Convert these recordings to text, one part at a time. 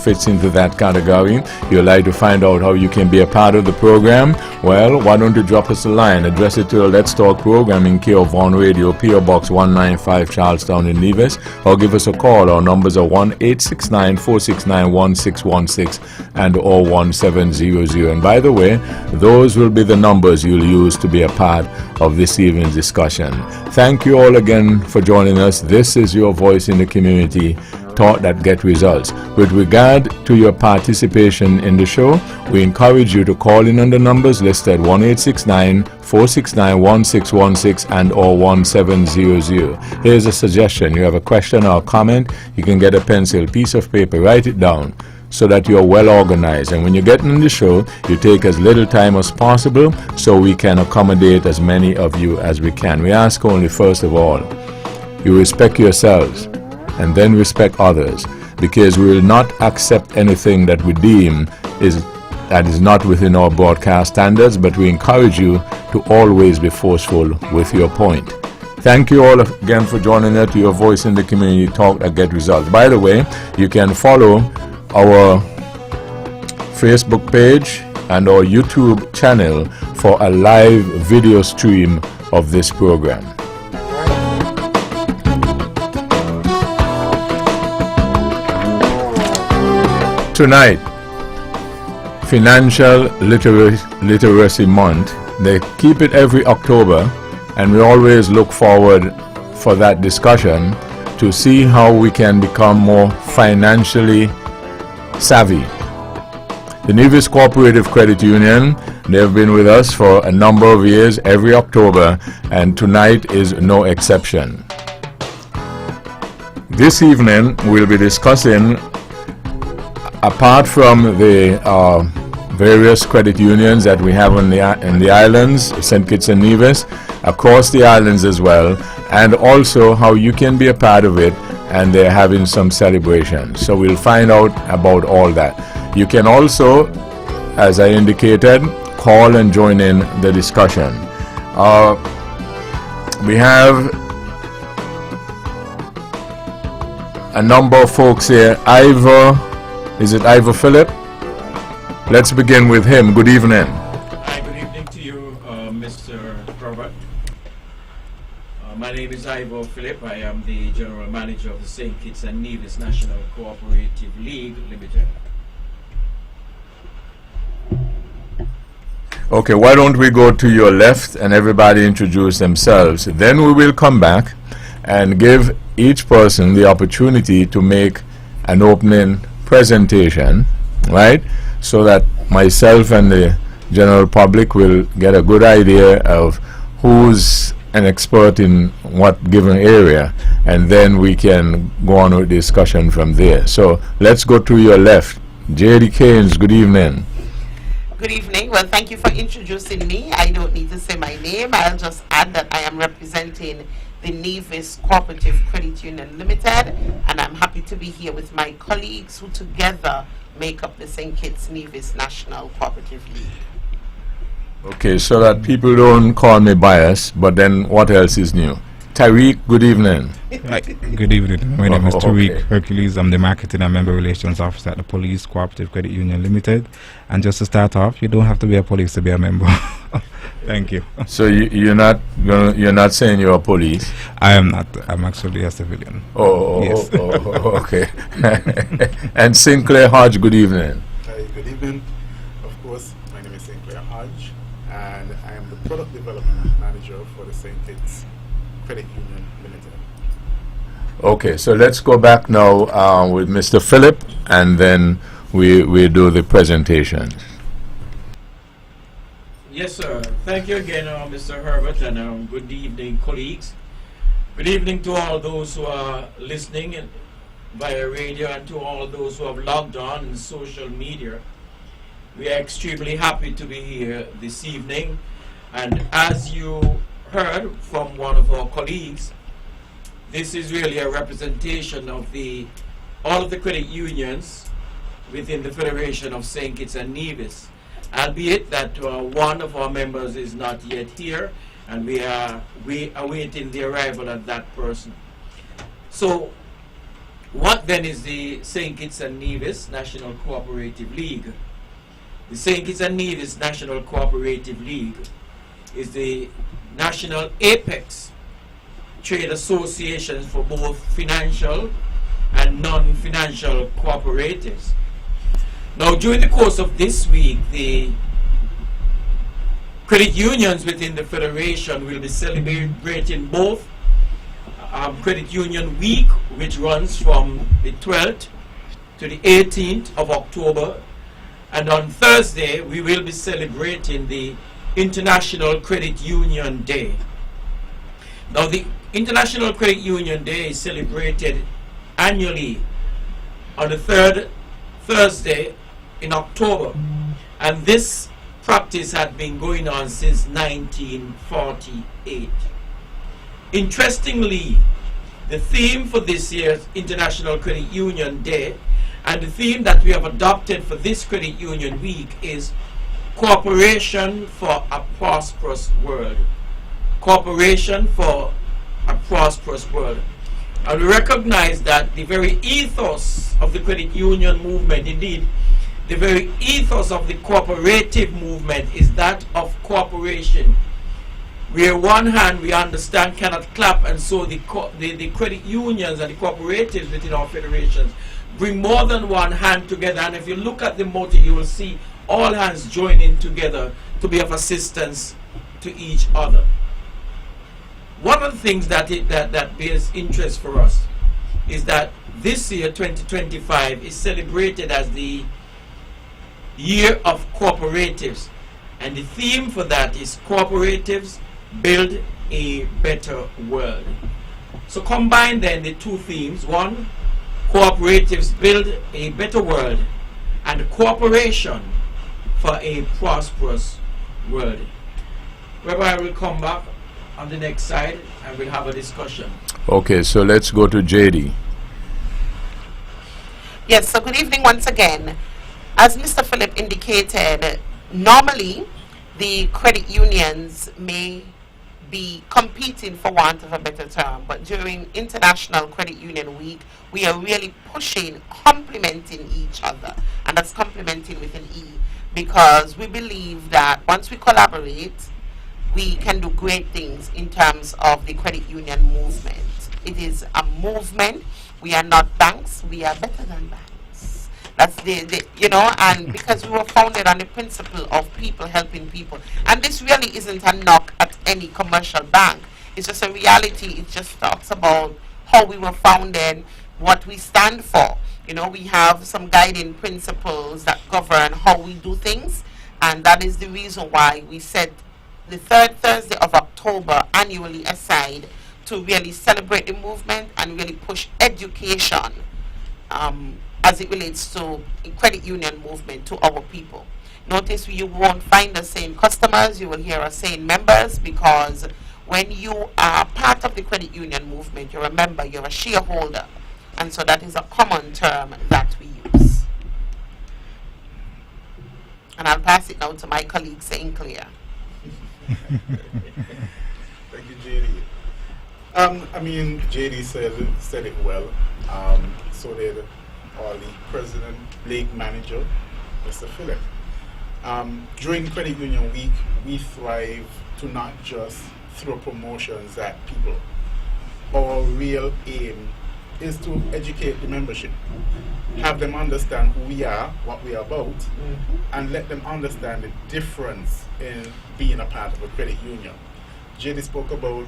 fits into that category, you'd like to find out how you can be a part of the program, well, why don't you drop us a line, address it to a Let's Talk program in care of Vaughan Radio, P.O. Box 195, Charlestown in Nevis, or give us a call. Our numbers are 1-869-469-1616 and or 1700. And by the way, those will be the numbers you'll use to be a part of this evening's discussion. Thank you all again for joining us. This is your voice in the community, Talk That Get Results. With regard to your participation in the show, we encourage you to call in on the numbers listed 1-869-469-1616 and or 1700. Here's a suggestion. You have a question or a comment, you can get a pencil, piece of paper, write it down so that you're well organized. And when you're getting in the show, you take as little time as possible so we can accommodate as many of you as we can. We ask only, first of all, you respect yourselves and then respect others, because we will not accept anything that we deem is not within our broadcast standards, but we encourage you to always be forceful with your point. Thank you all again for joining us to your voice in the community, Talk That Get Results. By the way, you can follow our Facebook page and our YouTube channel for a live video stream of this program. Tonight, Financial Literacy Month. They keep it every October, and we always look forward for that discussion to see how we can become more financially savvy. The Nevis Cooperative Credit Union, they have been with us for a number of years every October, and tonight is no exception. This evening we'll be discussing, apart from the various credit unions that we have in the islands, St. Kitts and Nevis, across the islands as well, and also how you can be a part of it, and they're having some celebrations. So we'll find out about all that. You can also, as I indicated, call and join in the discussion. We have a number of folks here. Is it Ivor Phillip? Let's begin with him. Good evening. Hi, good evening to you, Mr. Herbert. My name is Webbo Phillip. I am the General Manager of the St. Kitts and Nevis National Cooperative League Limited. Okay, why don't we go to your left and everybody introduce themselves. Then we will come back and give each person the opportunity to make an opening presentation, right? So that myself and the general public will get a good idea of who's an expert in what given area, and then we can go on with discussion from there. So let's go to your left. J.D. Keynes, good evening. Good evening. Well, thank you for introducing me. I don't need to say my name. I'll just add that I am representing the Nevis Cooperative Credit Union Limited, and I'm happy to be here with my colleagues who together make up the St. Kitts Nevis National Cooperative League. Okay, so that people don't call me biased, but then what else is new? Tariq, good evening. Hi, good evening. My name is Tariq Hercules. I'm the Marketing and Member Relations Officer at the Police Cooperative Credit Union Limited. And just to start off, you don't have to be a police to be a member. Thank you. So you're not saying you're a police? I am not. I'm actually a civilian. Yes. Okay. And Sinclair Hodge, good evening. Hi, good evening. Of course, my name is Sinclair Hodge, and I am the Product Development Manager for the St. Kitts Credit Union Limited. Okay, so let's go back now with Mr. Phillip, and then we do the presentation. Yes, sir. Thank you again, Mr. Herbert, and good evening, colleagues. Good evening to all those who are listening via radio and to all those who have logged on in social media. We are extremely happy to be here this evening, and as you heard from one of our colleagues, this is really a representation of all of the credit unions within the Federation of St. Kitts and Nevis, albeit that one of our members is not yet here, and we are awaiting the arrival of that person. So What then is the St. Kitts and Nevis National Cooperative League? The St. Kitts and Nevis National Cooperative League is the national apex trade associations for both financial and non-financial cooperatives. Now, during the course of this week, the credit unions within the Federation will be celebrating both Credit Union Week, which runs from the 12th to the 18th of October, and on Thursday we will be celebrating the International Credit Union Day. Now, the International Credit Union Day is celebrated annually on the third Thursday in October, and this practice had been going on since 1948. Interestingly, the theme for this year's International Credit Union Day and the theme that we have adopted for this Credit Union Week is Cooperation for a Prosperous World. Cooperation for a Prosperous World. And we recognize that the very ethos of the credit union movement, indeed, the very ethos of the cooperative movement is that of cooperation. Where one hand we understand cannot clap, and so the credit unions and the cooperatives within our federations bring more than one hand together. And if you look at the motto, you will see all hands joining together to be of assistance to each other. One of the things that bears interest for us is that this year, 2025, is celebrated as the Year of Cooperatives, and the theme for that is Cooperatives Build a Better World. So combine then the two themes: one, cooperatives build a better world, and cooperation for a prosperous world. Whereby I will come back on the next side and we'll have a discussion. Okay, so let's go to JD. Yes, so good evening once again. As Mr. Philip indicated, normally the credit unions may be competing, for want of a better term, but during International Credit Union Week, we are really pushing, complementing each other, and that's complementing with an E, because we believe that once we collaborate, we can do great things in terms of the credit union movement. It is a movement. We are not banks, we are better than banks. That's and because we were founded on the principle of people helping people. And this really isn't a knock at any commercial bank. It's just a reality. It just talks about how we were founded, what we stand for. We have some guiding principles that govern how we do things. And that is the reason why we set the third Thursday of October annually aside to really celebrate the movement and really push education as it relates to the credit union movement to our people. Notice you won't find us saying customers, you will hear us saying members, because when you are part of the credit union movement, you're a member, you're a shareholder, and so that is a common term that we use. And I'll pass it now to my colleague, St. Clair. Thank you, JD. JD said it well. So did our league president, league manager, Mr. Philip. During Credit Union Week, we thrive to not just throw promotions at people. Our real aim is to educate the membership, have them understand who we are, what we are about, and let them understand the difference in being a part of a credit union. JD spoke about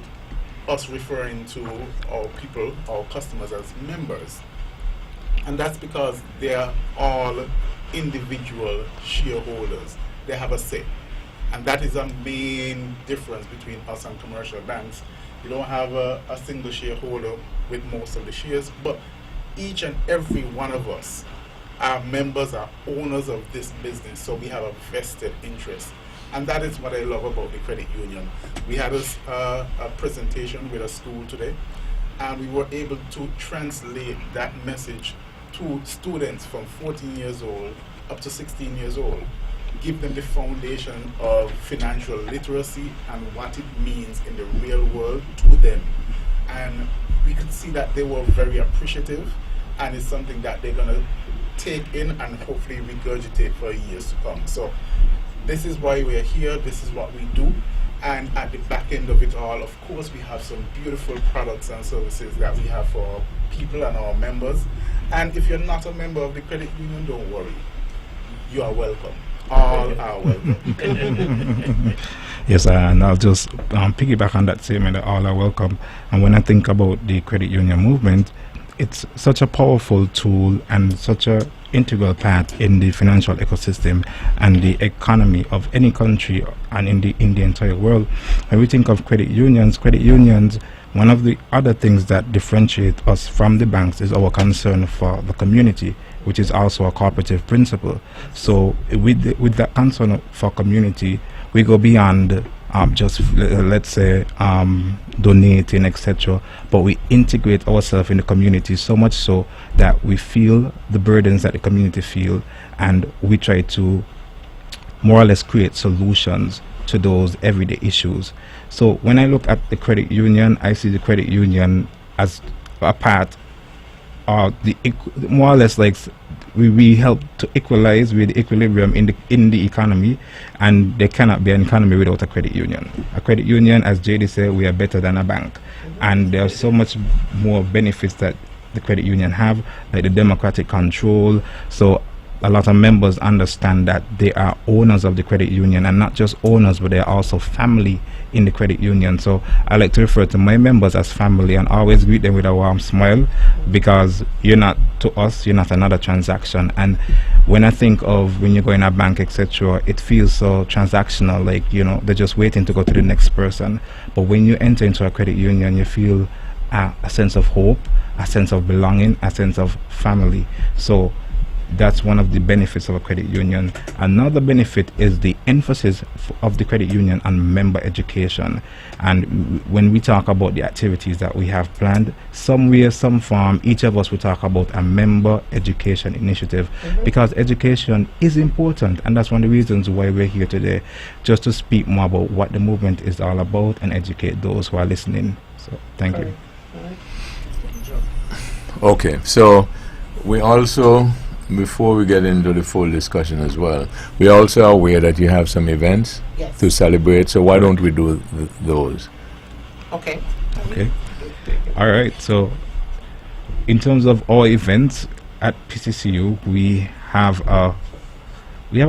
us referring to our people, our customers, as members. And that's because they're all individual shareholders. They have a say. And that is a main difference between us and commercial banks. You don't have a single shareholder with most of the shares, but each and every one of us are members, are owners of this business, so we have a vested interest. And that is what I love about the credit union. We had a presentation with a school today, and we were able to translate that message to students from 14 years old up to 16 years old, give them the foundation of financial literacy and what it means in the real world to them. And we could see that they were very appreciative. and it's something that they're going to take in and hopefully regurgitate for years to come. So this is why we're here, this is what we do, and at the back end of it all, of course, we have some beautiful products and services that we have for our people and our members. And if you're not a member of the credit union, don't worry, you are welcome. All are welcome. Yes, and I'll just piggyback on that statement that all are welcome. And when I think about the credit union movement, it's such a powerful tool and such a integral part in the financial ecosystem and the economy of any country and in the entire world. When we think of credit unions, one of the other things that differentiate us from the banks is our concern for the community, which is also a cooperative principle. So with that concern for community, we go beyond just let's say donating, etc., but we integrate ourselves in the community so much so that we feel the burdens that the community feel, and we try to more or less create solutions to those everyday issues. So when I look at the credit union, I see the credit union as a part of the more or less like we help to equalize with the equilibrium in the economy, and there cannot be an economy without a credit union. A credit union, as JD said, we are better than a bank, and there are so much more benefits that the credit union have, like the democratic control. So a lot of members understand that they are owners of the credit union, and not just owners, but they are also family in the credit union. So I like to refer to my members as family and always greet them with a warm smile, because you're not to us, you're not another transaction. And when I think of when you go in a bank, etc., it feels so transactional, like, you know, they're just waiting to go to the next person. But when you enter into a credit union, you feel a sense of hope, a sense of belonging, a sense of family. So that's one of the benefits of a credit union. Another benefit is the emphasis of the credit union on member education. And when we talk about the activities that we have planned, some way, some form, each of us will talk about a member education initiative, because education is important, and that's one of the reasons why we're here today, just to speak more about what the movement is all about and educate those who are listening. So thank you. Okay, so we also, before we get into the full discussion as well, we also are aware that you have some events to celebrate, so why don't we do those? Okay. All right, so in terms of our events at PCCU, we have a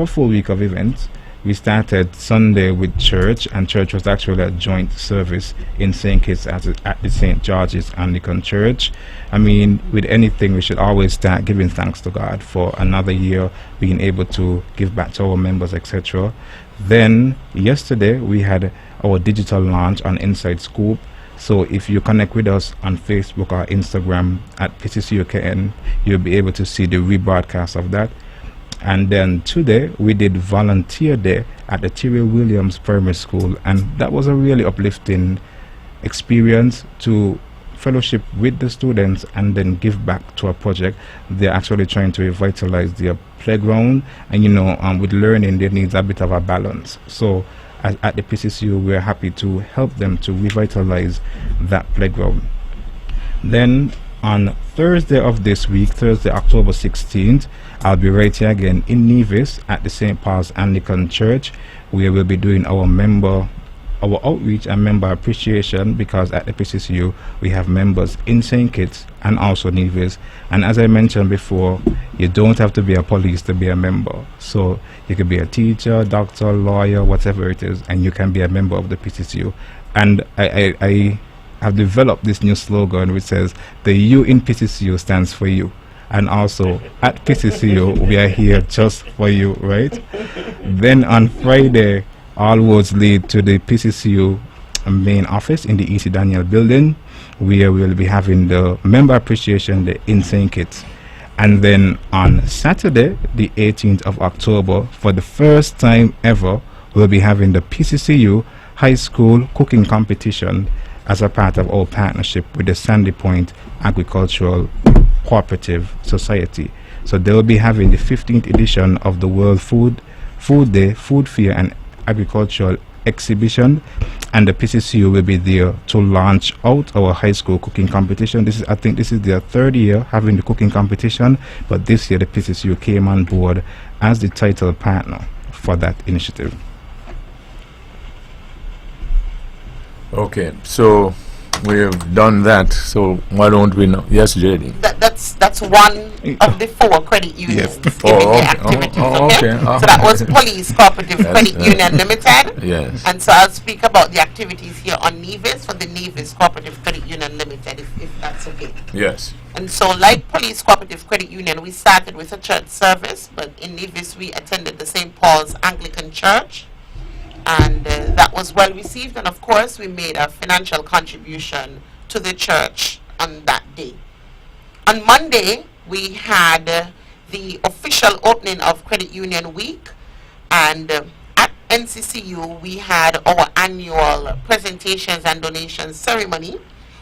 full week of events. We started Sunday with church, and church was actually a joint service in St. Kitts at the St. George's Anglican Church. I mean, with anything, we should always start giving thanks to God for another year, being able to give back to our members, etc. Then, yesterday, we had our digital launch on Inside Scoop. So if you connect with us on Facebook or Instagram at PCCUKN, you'll be able to see the rebroadcast of that. And then today we did volunteer day at the Terry Williams Primary School, and that was a really uplifting experience to fellowship with the students and then give back to a project. They're actually trying to revitalize their playground, and you know, with learning there needs a bit of a balance. So at the PCCU, we're happy to help them to revitalize that playground. Then on Thursday of this week, Thursday, October 16th, I'll be right here again in Nevis at the St. Paul's Anglican Church, where we'll be doing our outreach and member appreciation, because at the PCCU we have members in St. Kitts and also Nevis. And as I mentioned before, you don't have to be a police to be a member. So you could be a teacher, doctor, lawyer, whatever it is, and you can be a member of the PCCU. And I have developed this new slogan which says the U in PCCU stands for you, and also at PCCU we are here just for you, right? Then on Friday, all roads lead to the PCCU main office in the E.C. Daniel building, where we'll be having the member appreciation day in St. Kitts. And then on Saturday, the 18th of October, for the first time ever, we'll be having the PCCU high school cooking competition as a part of our partnership with the Sandy Point Agricultural Cooperative Society. So they'll be having the 15th edition of the World Food Day, Food Fair and Agricultural exhibition, and the PCCU will be there to launch out our high school cooking competition. I think this is their third year having the cooking competition, but this year the PCCU came on board as the title partner for that initiative. Okay, so we have done that. So why don't we know? Yes, JD. That's one of the 4 credit unions Yes. giving Oh, the okay. activities. Oh, Okay, okay. so that was Police Cooperative Yes, Credit Union Limited. Yes. And so I'll speak about the activities here on Nevis for the Nevis Cooperative Credit Union Limited, if that's okay. Yes. And so, like Police Cooperative Credit Union, we started with a church service, but in Nevis we attended the St. Paul's Anglican Church, and that was well received. And of course, we made a financial contribution to the church on that day. On Monday, we had the official opening of Credit Union Week, and at NCCU we had our annual presentations and donations ceremony,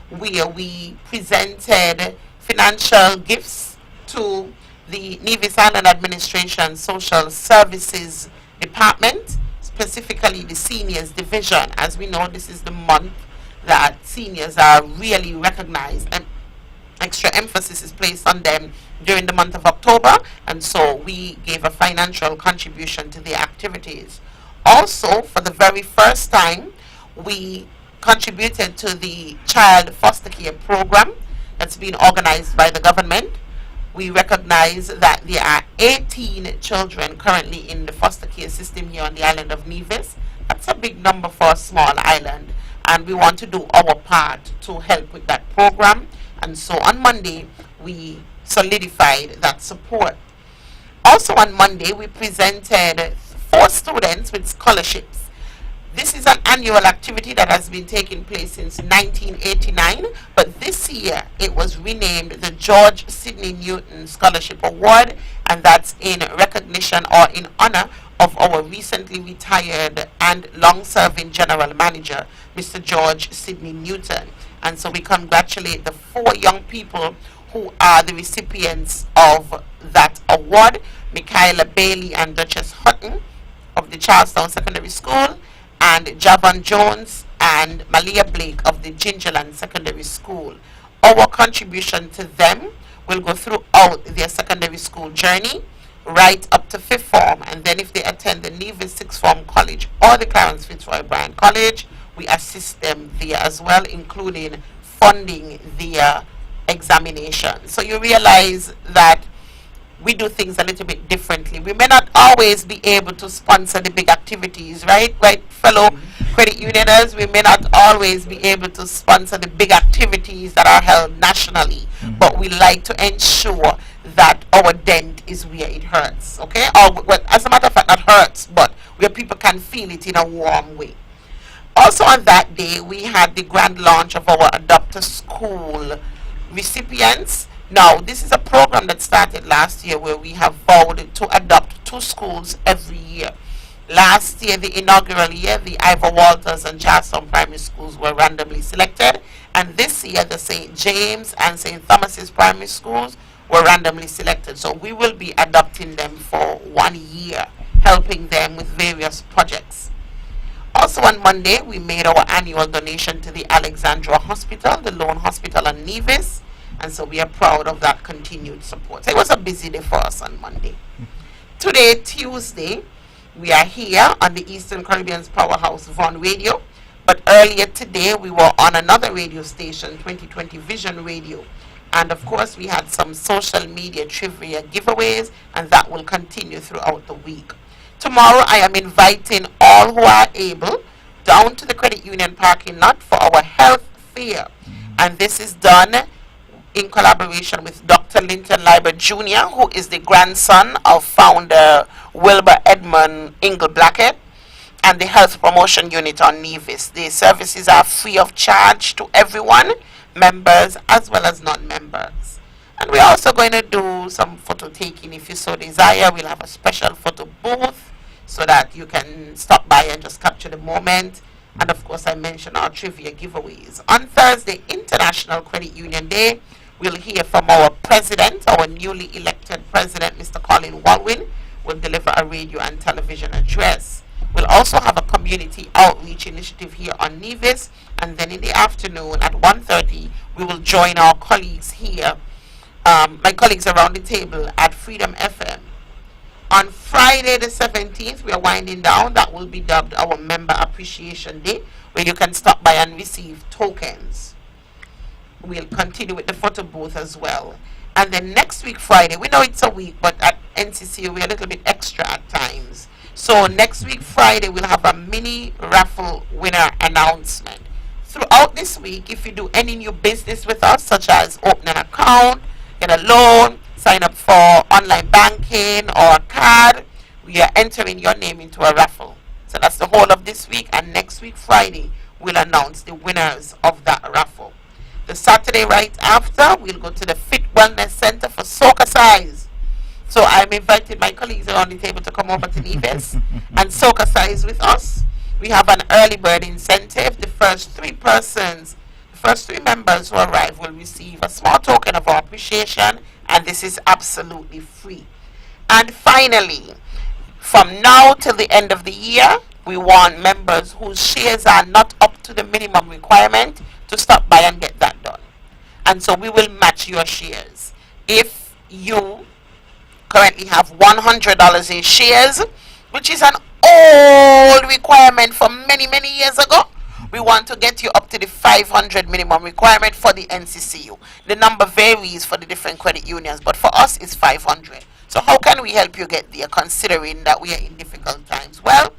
where we presented financial gifts to the Nevis Island Administration Social Services Department, specifically the Seniors Division. As we know, this is the month that seniors are really recognized, and extra emphasis is placed on them during the month of October, and so we gave a financial contribution to the activities. Also, for the very first time, we contributed to the child foster care program that's been organized by the government. We recognize that there are 18 children currently in the foster care system here on the island of Nevis. That's a big number for a small island, and we want to do our part to help with that program. And so on Monday, we solidified that support. Also on Monday, we presented 4 students with scholarships. This is an annual activity that has been taking place since 1989, but this year it was renamed the George Sidney Newton Scholarship Award, and that's in recognition or in honor of our recently retired and long-serving General Manager, Mr. George Sidney Newton. And so we congratulate the 4 young people who are the recipients of that award: Michaela Bailey and Duchess Hutton of the Charlestown Secondary School, and Javon Jones and Malia Blake of the Gingerland Secondary School. Our contribution to them will go throughout their secondary school journey, right up to 5th form, and then if they attend the Nevis 6th Form College or the Clarence Fitzroy Bryan College, we assist them there as well, including funding their examination. So you realize that we do things a little bit differently. We may not always be able to sponsor the big activities, right? Right, fellow credit unioners? We may not always be able to sponsor the big activities that are held nationally, but we like to ensure that our dent is where it hurts, okay? Or, well, as a matter of fact, not hurts, but where people can feel it in a warm way. Also on that day, we had the grand launch of our Adopt a School recipients. Now, this is a program that started last year where we have vowed to adopt 2 schools every year. Last year, the inaugural year, the Ivor Walters and Charlestown primary schools were randomly selected, and this year the St. James and St. Thomas's primary schools were randomly selected. So we will be adopting them for 1 year, helping them with various projects. Also on Monday, we made our annual donation to the Alexandra Hospital, the lone hospital on Nevis, and so we are proud of that continued support. So it was a busy day for us on Monday. Today, Tuesday, we are here on the Eastern Caribbean's Powerhouse Vaughan Radio, but earlier today we were on another radio station, 2020 Vision Radio, and of course we had some social media trivia giveaways, and that will continue throughout the week. Tomorrow I am inviting all who are able down to the credit union parking lot for our health fair, and this is done in collaboration with Dr. Linton Leiber Jr., who is the grandson of founder Wilbur Edmund Ingle Blackett, and the Health Promotion Unit on Nevis. The services are free of charge to everyone, members as well as non-members. And we're also going to do some photo taking if you so desire. We'll have a special photo booth so that you can stop by and just capture the moment. And of course, I mentioned our trivia giveaways. On Thursday, International Credit Union Day, we'll hear from our president, our newly elected president, Mr. Colin Walwyn, will deliver a radio and television address. We'll also have a community outreach initiative here on Nevis, and then in the afternoon at 1:30, we will join our colleagues here, my colleagues around the table at Freedom FM. On Friday the 17th, we are winding down. That will be dubbed our Member Appreciation Day, where you can stop by and receive tokens. We'll continue with the photo booth as well. And then next week, Friday, we know it's a week, but at NCC, we're a little bit extra at times. So next week, Friday, we'll have a mini raffle winner announcement. Throughout this week, if you do any new business with us, such as open an account, get a loan, sign up for online banking or a card, we are entering your name into a raffle. So that's the whole of this week, and next week, Friday, we'll announce the winners of that raffle. The Saturday right after, we'll go to the Fit Wellness Center for Soca Size. So I'm inviting my colleagues around the table to come over to Nevis and Soca Size with us. We have an early bird incentive. The first three members who arrive will receive a small token of our appreciation, and this is absolutely free. And finally, from now till the end of the year, we want members whose shares are not up to the minimum requirement to stop by and get that done. And so we will match your shares. If you currently have $100 in shares, which is an old requirement from many, many years ago, we want to get you up to the 500 minimum requirement for the NCCU. The number varies for the different credit unions, but for us it's 500. So how can we help you get there, considering that we are in difficult times? Well,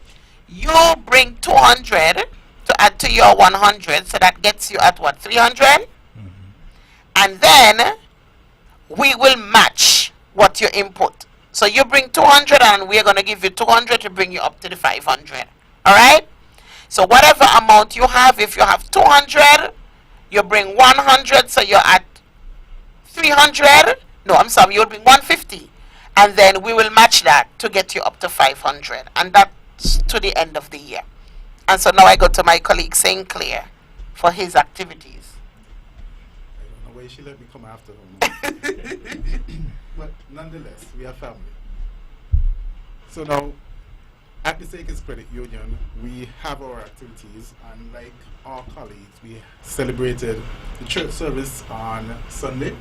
you bring 200 to add to your 100, so that gets you at what, 300? And then we will match what you input. So you bring 200 and we're going to give you 200 to bring you up to the 500. All right? So whatever amount you have, if you have 200, you bring 100, so you're at 300. No, I'm sorry, you'll bring 150. And then we will match that to get you up to 500. And that's to the end of the year. And so now I go to my colleague St. Clair for his activities. I don't know why she let me come after her. But nonetheless, we are family. So now, at the Sakers Credit Union, we have our activities, and like our colleagues, we celebrated the church service on Sunday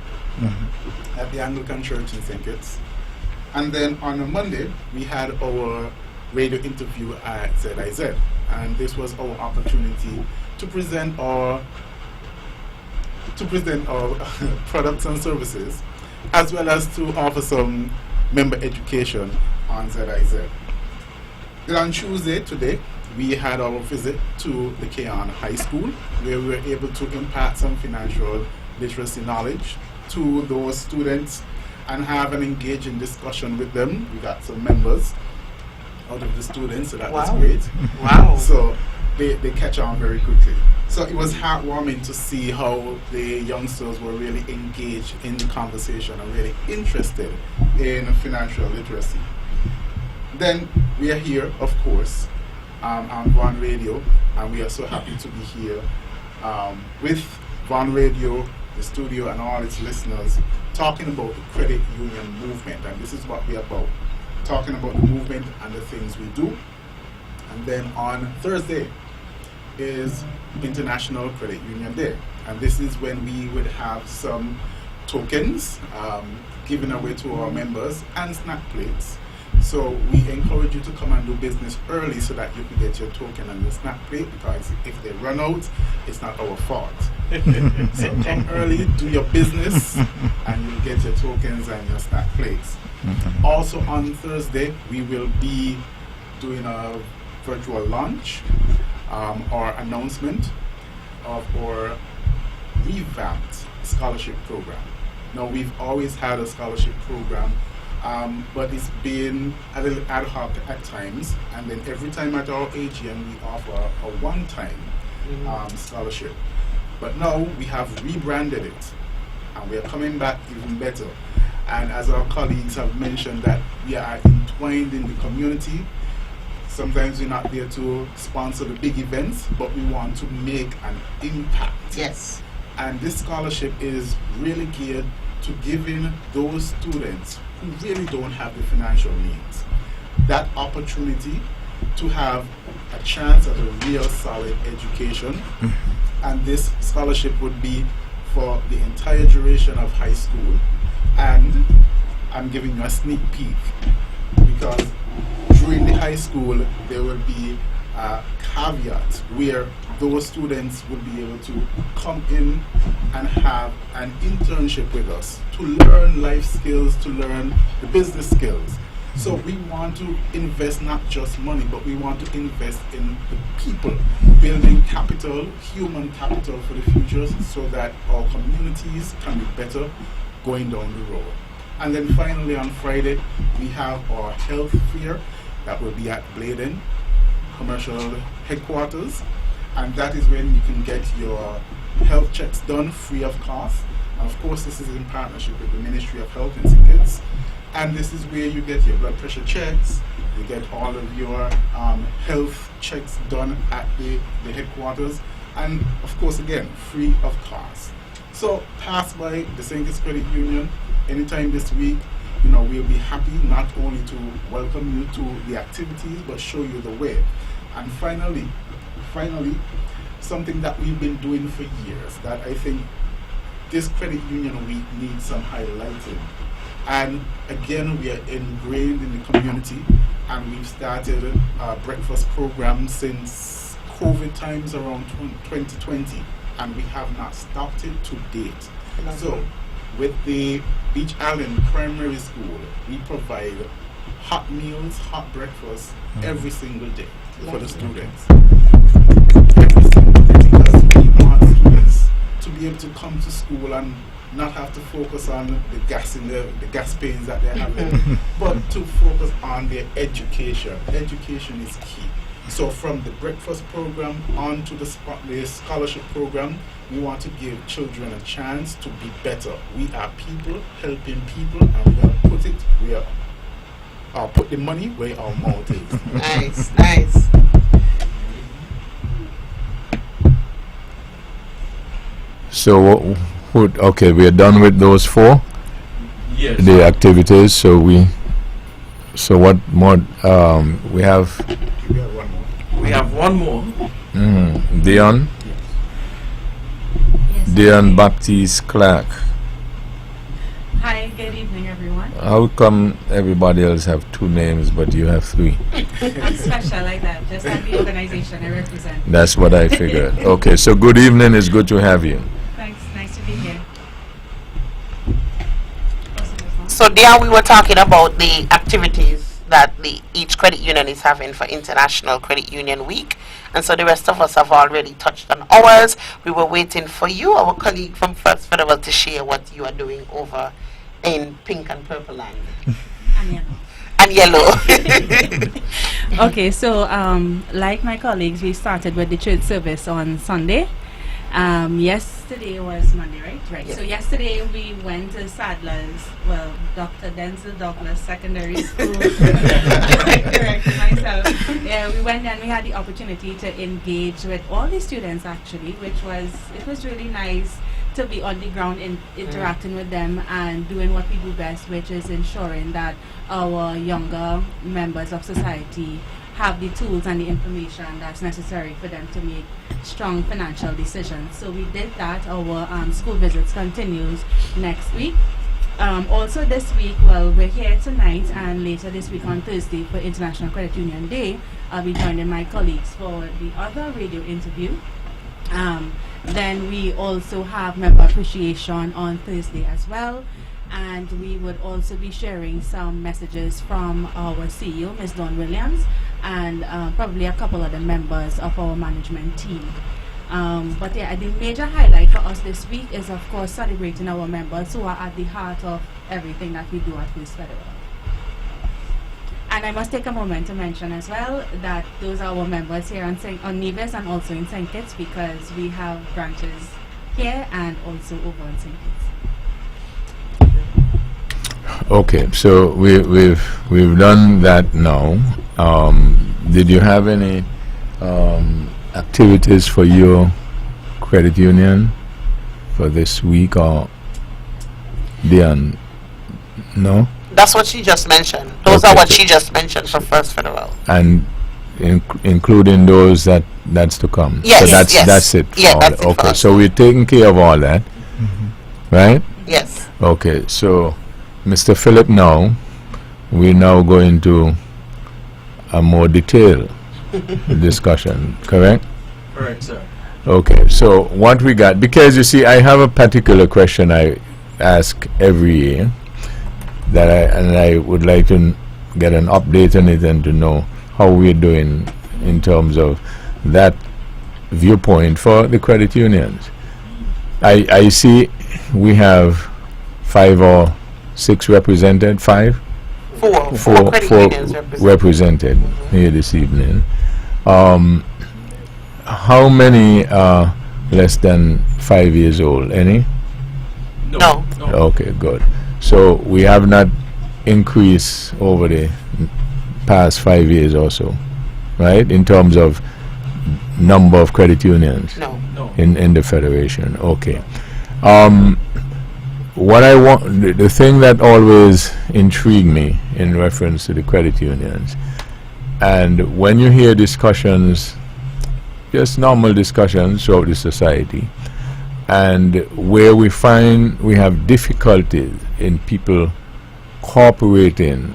at the Anglican Church in St. Kitts. And then on a Monday, we had our radio interview at ZIZ. And this was our opportunity to present our products and services, as well as to offer some member education on ZIZ. Then on Tuesday, today, we had our visit to the Keon High School, where we were able to impart some financial literacy knowledge to those students and have an engaging discussion with them. We got some members out of the students, so that was great. Wow. So they catch on very quickly. So it was heartwarming to see how the youngsters were really engaged in the conversation and really interested in financial literacy. Then we are here, of course, on Vaughan Radio, and we are so happy to be here with Vaughan Radio, the studio, and all its listeners, talking about the credit union movement. And this is what we are about, talking about the movement and the things we do. And then on Thursday is International Credit Union Day. And this is when we would have some tokens given away to our members and snack plates. So we encourage you to come and do business early so that you can get your token and your snack plate, because if they run out, it's not our fault. So come early, do your business, and you'll get your tokens and your snack plates. Also on Thursday, we will be doing a virtual launch or announcement of our revamped scholarship program. Now, we've always had a scholarship program, but it's been a little ad hoc at times, and then every time at our AGM we offer a one-time scholarship. But now we have rebranded it, and we are coming back even better. And as our colleagues have mentioned, that we are entwined in the community. Sometimes we're not there to sponsor the big events, but we want to make an impact. Yes. And this scholarship is really geared to giving those students who really don't have the financial means that opportunity to have a chance at a real solid education. And this scholarship would be for the entire duration of high school. And I'm giving you a sneak peek because during the high school there will be a caveat where those students will be able to come in and have an internship with us to learn life skills, to learn the business skills. So we want to invest not just money, but we want to invest in the people, building capital, human capital for the future so that our communities can be better going down the road. And then finally on Friday, we have our health fair that will be at Bladen Commercial Headquarters. And that is when you can get your health checks done free of cost. And of course, this is in partnership with the Ministry of Health and Tickets. And this is where you get your blood pressure checks, you get all of your health checks done at the headquarters, and of course, again, free of cost. So pass by the St. Kitts Credit Union anytime this week. You know, we'll be happy not only to welcome you to the activities, but show you the way. And finally, something that we've been doing for years that I think this Credit Union Week needs some highlighting. And again, we are ingrained in the community, and we've started a breakfast program since COVID times around 2020, and we have not stopped it to date. So, with the Beach Island Primary School, we provide hot meals, hot breakfast every single day for the students. Every single day, because we want students to be able to come to school and not have to focus on the gas pains that they're having, but to focus on their education. Education is key. So from the breakfast program on to the scholarship program, we want to give children a chance to be better. We are people helping people, and we are put the money where our mouth is. Nice. So, okay, we are done with those four, Yes. the activities. So what more? We have We have one more. We have one more. Dion. Yes. Dion Baptiste Clark. Hi, good evening, everyone. How come everybody else have two names but you have three? I'm special like that, just like the organization I represent. That's what I figured. Okay, so good evening. It's good to have you. Thanks, nice to be here. So there we were talking about the activities that each credit union is having for International Credit Union Week. And so the rest of us have already touched on ours. We were waiting for you, our colleague from First Federal, to share what you are doing over in pink and purple land. And yellow. Okay, so like my colleagues, we started with the church service on Sunday. Yesterday was Monday, right? Right. Yeah. So yesterday we went to Sadler's, well, Dr. Denzel Douglas Secondary School. Correct myself. Yeah, we went and we had the opportunity to engage with all the students actually, it was really nice to be on the ground interacting with them and doing what we do best, which is ensuring that our younger members of society have the tools and the information that's necessary for them to make strong financial decisions. So we did that. Our school visits continues next week. Also this week, well, we're here tonight and later this week on Thursday for International Credit Union Day. I'll be joining my colleagues for the other radio interview. Then we also have member appreciation on Thursday as well. And we would also be sharing some messages from our CEO, Ms. Dawn Williams, and probably a couple of the members of our management team. But yeah, the major highlight for us this week is, of course, celebrating our members who are at the heart of everything that we do at First Federal. And I must take a moment to mention as well that those are our members here on Nevis and also in St. Kitts, because we have branches here and also over in St. Kitts. Okay, so we've done that now. Did you have any activities for your credit union for this week, or Dion? No? That's what she just mentioned. Those Okay, are what so- she just mentioned for First Federal. And including those that's to come. Yes, So that's yes. that's it. Yeah, for that's it for okay. us. So we're taking care of all that, right? Yes. Okay. So, Mr. Philip, now we're now going to a more detailed discussion. Correct? Correct, sir. Okay, so what we got, because you see, I have a particular question I ask every year and I would like to get an update on it and to know how we're doing in terms of that viewpoint for the credit unions. I see we have 5 or 6 represented, 5? Four credit unions represented here this evening. How many are less than 5 years old? Any? No. Okay, good. So we have not increased over the past 5 years or so, right? In terms of number of credit unions No. No. in the federation. Okay. What I want, the thing that always intrigued me in reference to the credit unions, and when you hear discussions, just normal discussions throughout the society, and where we find we have difficulties in people cooperating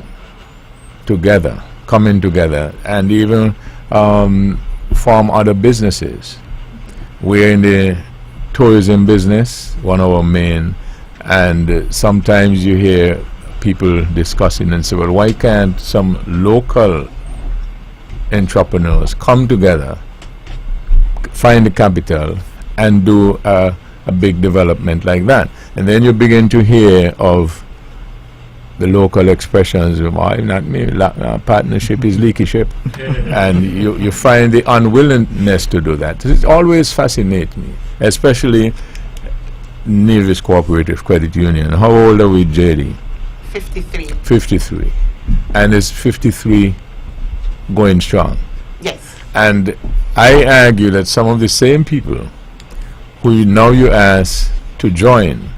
together, coming together, and even form other businesses. We're in the tourism business, one of our main, and sometimes you hear people discussing and say, well, why can't some local entrepreneurs come together, find the capital, and do a big development like that? And then you begin to hear of the local expressions, why not me, partnership is leaky ship. And you find the unwillingness to do that. It always fascinates me, especially Nevis Cooperative Credit Union. How old are we, JD? 53. 53. And is 53 going strong? Yes. And I argue that some of the same people who now you ask to join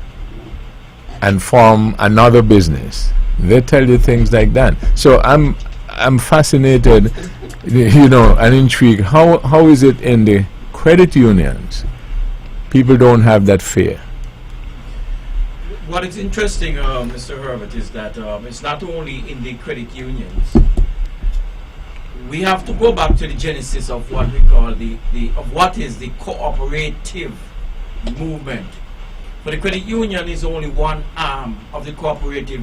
and form another business, they tell you things like that. So I'm fascinated, and intrigued. How is it in the credit unions? People don't have that fear. What is interesting, Mr. Herbert, is that it's not only in the credit unions. We have to go back to the genesis of what we call of what is the cooperative movement. For the credit union is only one arm of the cooperative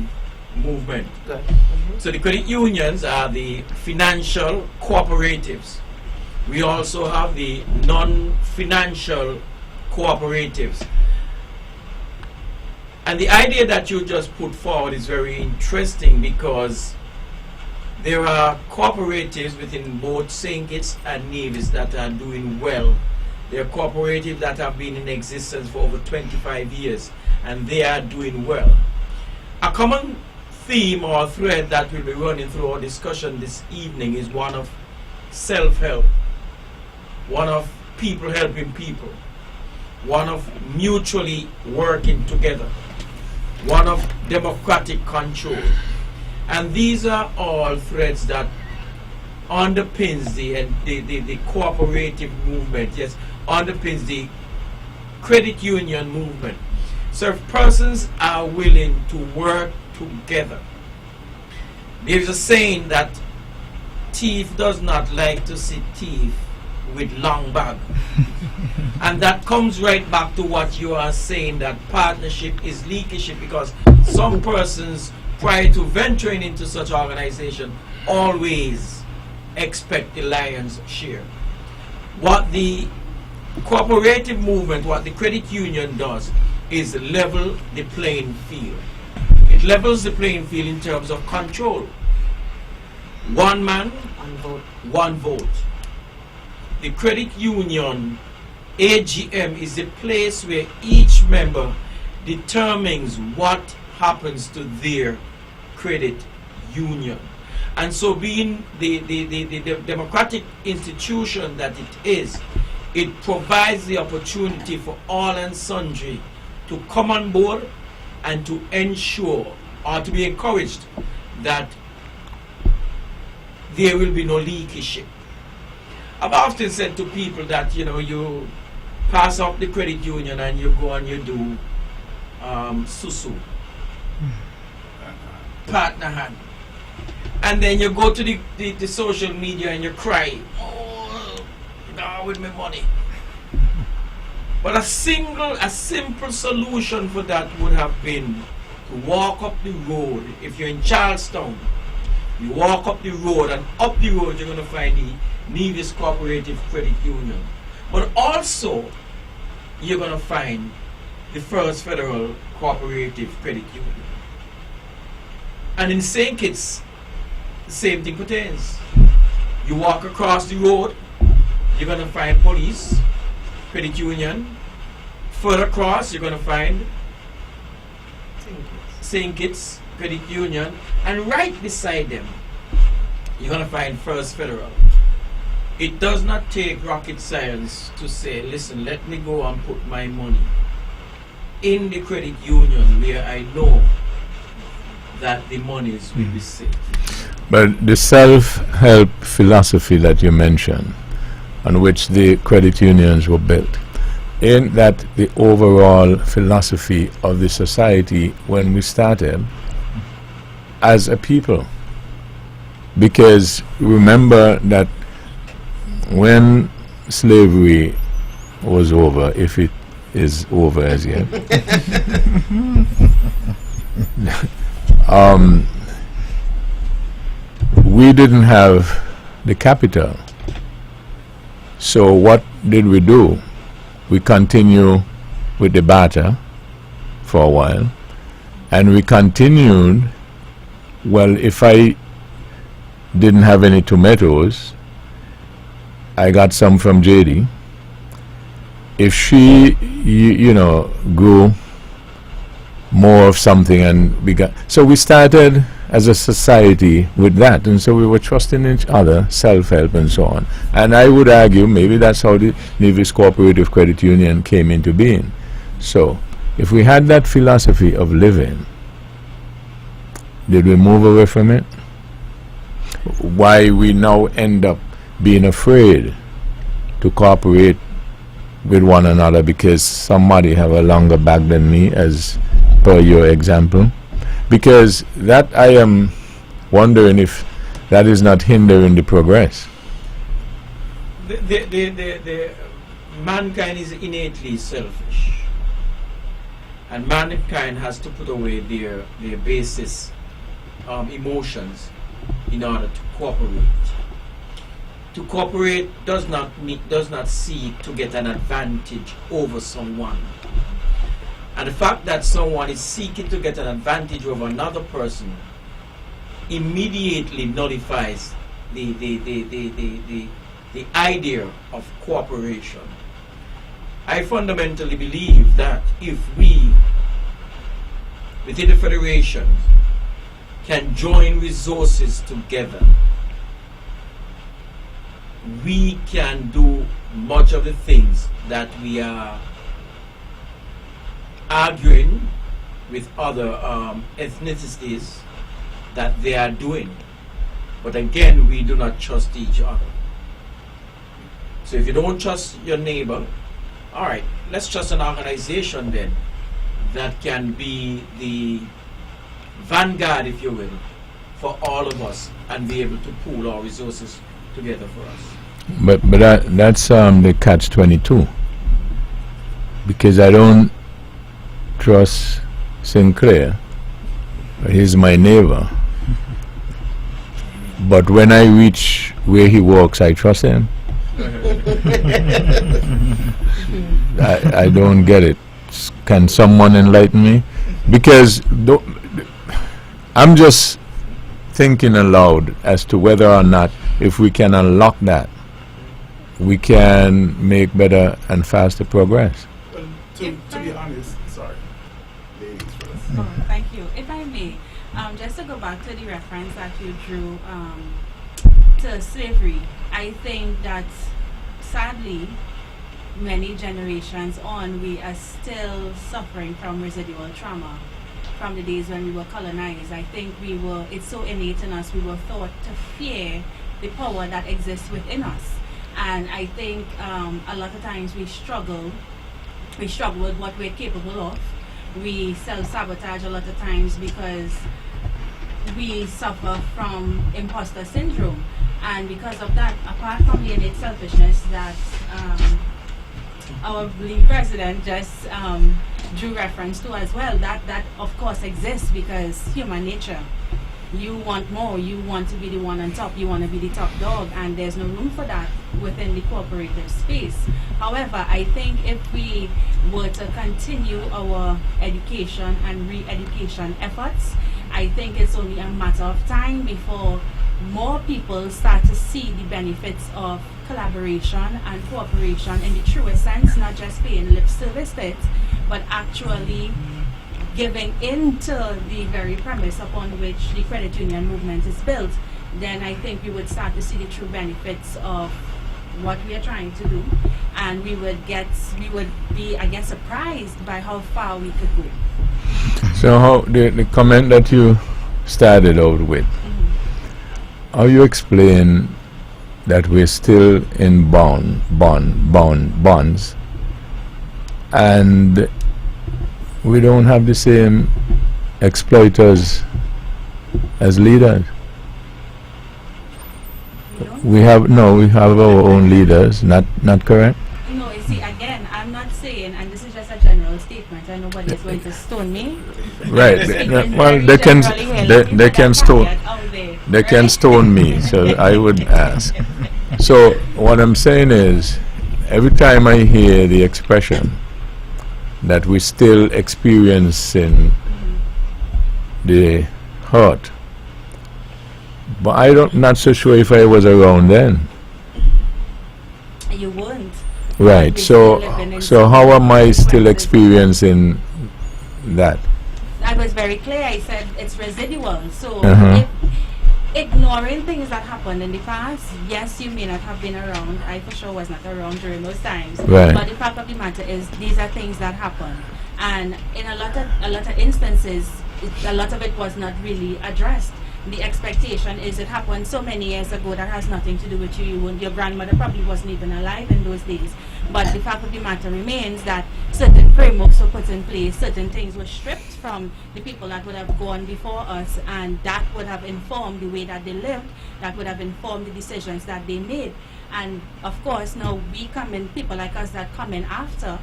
movement. Good. So the credit unions are the financial cooperatives. We also have the non-financial cooperatives. And the idea that you just put forward is very interesting, because there are cooperatives within both St. Kitts and Nevis that are doing well. There are cooperatives that have been in existence for over 25 years, and they are doing well. A common theme or thread that will be running through our discussion this evening is one of self-help, one of people helping people, one of mutually working together, one of democratic control. And these are all threads that underpins the cooperative movement, yes, underpins the credit union movement. So if persons are willing to work together, there's a saying that thief does not like to see thief with long bag. And that comes right back to what you are saying, that partnership is leaky ship, because some persons prior to venturing into such organization always expect the lion's share. What the cooperative movement, what the credit union does, is level the playing field. It levels the playing field in terms of control. One man, one vote. The credit union AGM is the place where each member determines what happens to their credit union. And so, being the democratic institution that it is, it provides the opportunity for all and sundry to come on board and to ensure, or to be encouraged, that there will be no leaky ship. I've often said to people that, you pass up the credit union and you go and you do susu, partner hand. And then you go to the social media and you cry, oh, now with my money. But a simple solution for that would have been to walk up the road. If you're in Charlestown, you walk up the road, and up the road you're going to find the Nevis Cooperative Credit Union. But also, you're going to find the First Federal Cooperative Credit Union. And in St. Kitts, the same thing pertains. You walk across the road, you're going to find police, credit union. Further across, you're going to find St. Kitts Credit Union. And right beside them, you're going to find First Federal. It does not take rocket science to say, listen, let me go and put my money in the credit union where I know that the monies will be safe. But the self-help philosophy that you mentioned, on which the credit unions were built, ain't that the overall philosophy of the society when we started as a people? Because remember that when slavery was over, if it is over as yet, we didn't have the capital. So what did we do? We continue with the barter for a while, and we continued, well, if I didn't have any tomatoes, I got some from JD. If she, grew more of something, and we got, so we started as a society with that, and so we were trusting each other, self-help and so on. And I would argue maybe that's how the Nevis Cooperative Credit Union came into being. So if we had that philosophy of living, did we move away from it? Why we now end up being afraid to cooperate with one another because somebody have a longer back than me, as per your example? Because that, I am wondering if that is not hindering the progress. The mankind is innately selfish, and mankind has to put away their basis emotions in order to cooperate. To cooperate does not seek to get an advantage over someone. And the fact that someone is seeking to get an advantage over another person immediately nullifies the idea of cooperation. I fundamentally believe that if we, within the Federation, can join resources together, we can do much of the things that we are arguing with other ethnicities that they are doing. But again, we do not trust each other. So if you don't trust your neighbor, all right, let's trust an organization then that can be the vanguard, if you will, for all of us and be able to pool our resources together for us. But that's the catch-22, because I don't trust Sinclair. He's my neighbor. But when I reach where he works, I trust him. I don't get it. Can someone enlighten me? Because I'm just thinking aloud as to whether or not, if we can unlock that, we can make better and faster progress. Well, to be honest, sorry, ladies first. Oh, thank you. If I may, just to go back to the reference that you drew to slavery, I think that sadly, many generations on, we are still suffering from residual trauma from the days when we were colonized. I think it's so innate in us, we were taught to fear the power that exists within us. And I think a lot of times we struggle with what we're capable of. We self-sabotage a lot of times because we suffer from imposter syndrome. And because of that, apart from the innate selfishness that our lead president just drew reference to as well, that of course exists because human nature. You want more, you want to be the one on top, you want to be the top dog, and there's no room for that within the cooperative space. However, I think if we were to continue our education and re-education efforts, I think it's only a matter of time before more people start to see the benefits of collaboration and cooperation in the truest sense, not just paying lip service to it, but actually giving into the very premise upon which the credit union movement is built. Then I think we would start to see the true benefits of what we are trying to do, and we would be, I guess, surprised by how far we could go. So how the comment that you started out with, how you explain that we're still in bonds and we don't have the same exploiters as leaders? We have our own leaders, not correct? No, you see, again, I'm not saying, and this is just a general statement, and nobody is going to stone me. Right. Well, they can stone me, so I would ask. So what I'm saying is, every time I hear the expression that we're still experiencing the hurt, but I'm not so sure if I was around then. You won't. Right. So how am I still experiencing that? I was very clear. I said it's residual. So Uh-huh. if ignoring things that happened in the past, yes, you may not have been around. I for sure was not around during those times. Right. But the fact of the matter is, these are things that happen, and in a lot of instances, a lot of it was not really addressed. The expectation is it happened so many years ago that has nothing to do with you. Your grandmother probably wasn't even alive in those days. But the fact of the matter remains that certain frameworks were put in place, certain things were stripped from the people that would have gone before us, and that would have informed the way that they lived, that would have informed the decisions that they made. And of course, now we come in, people like us that come in after,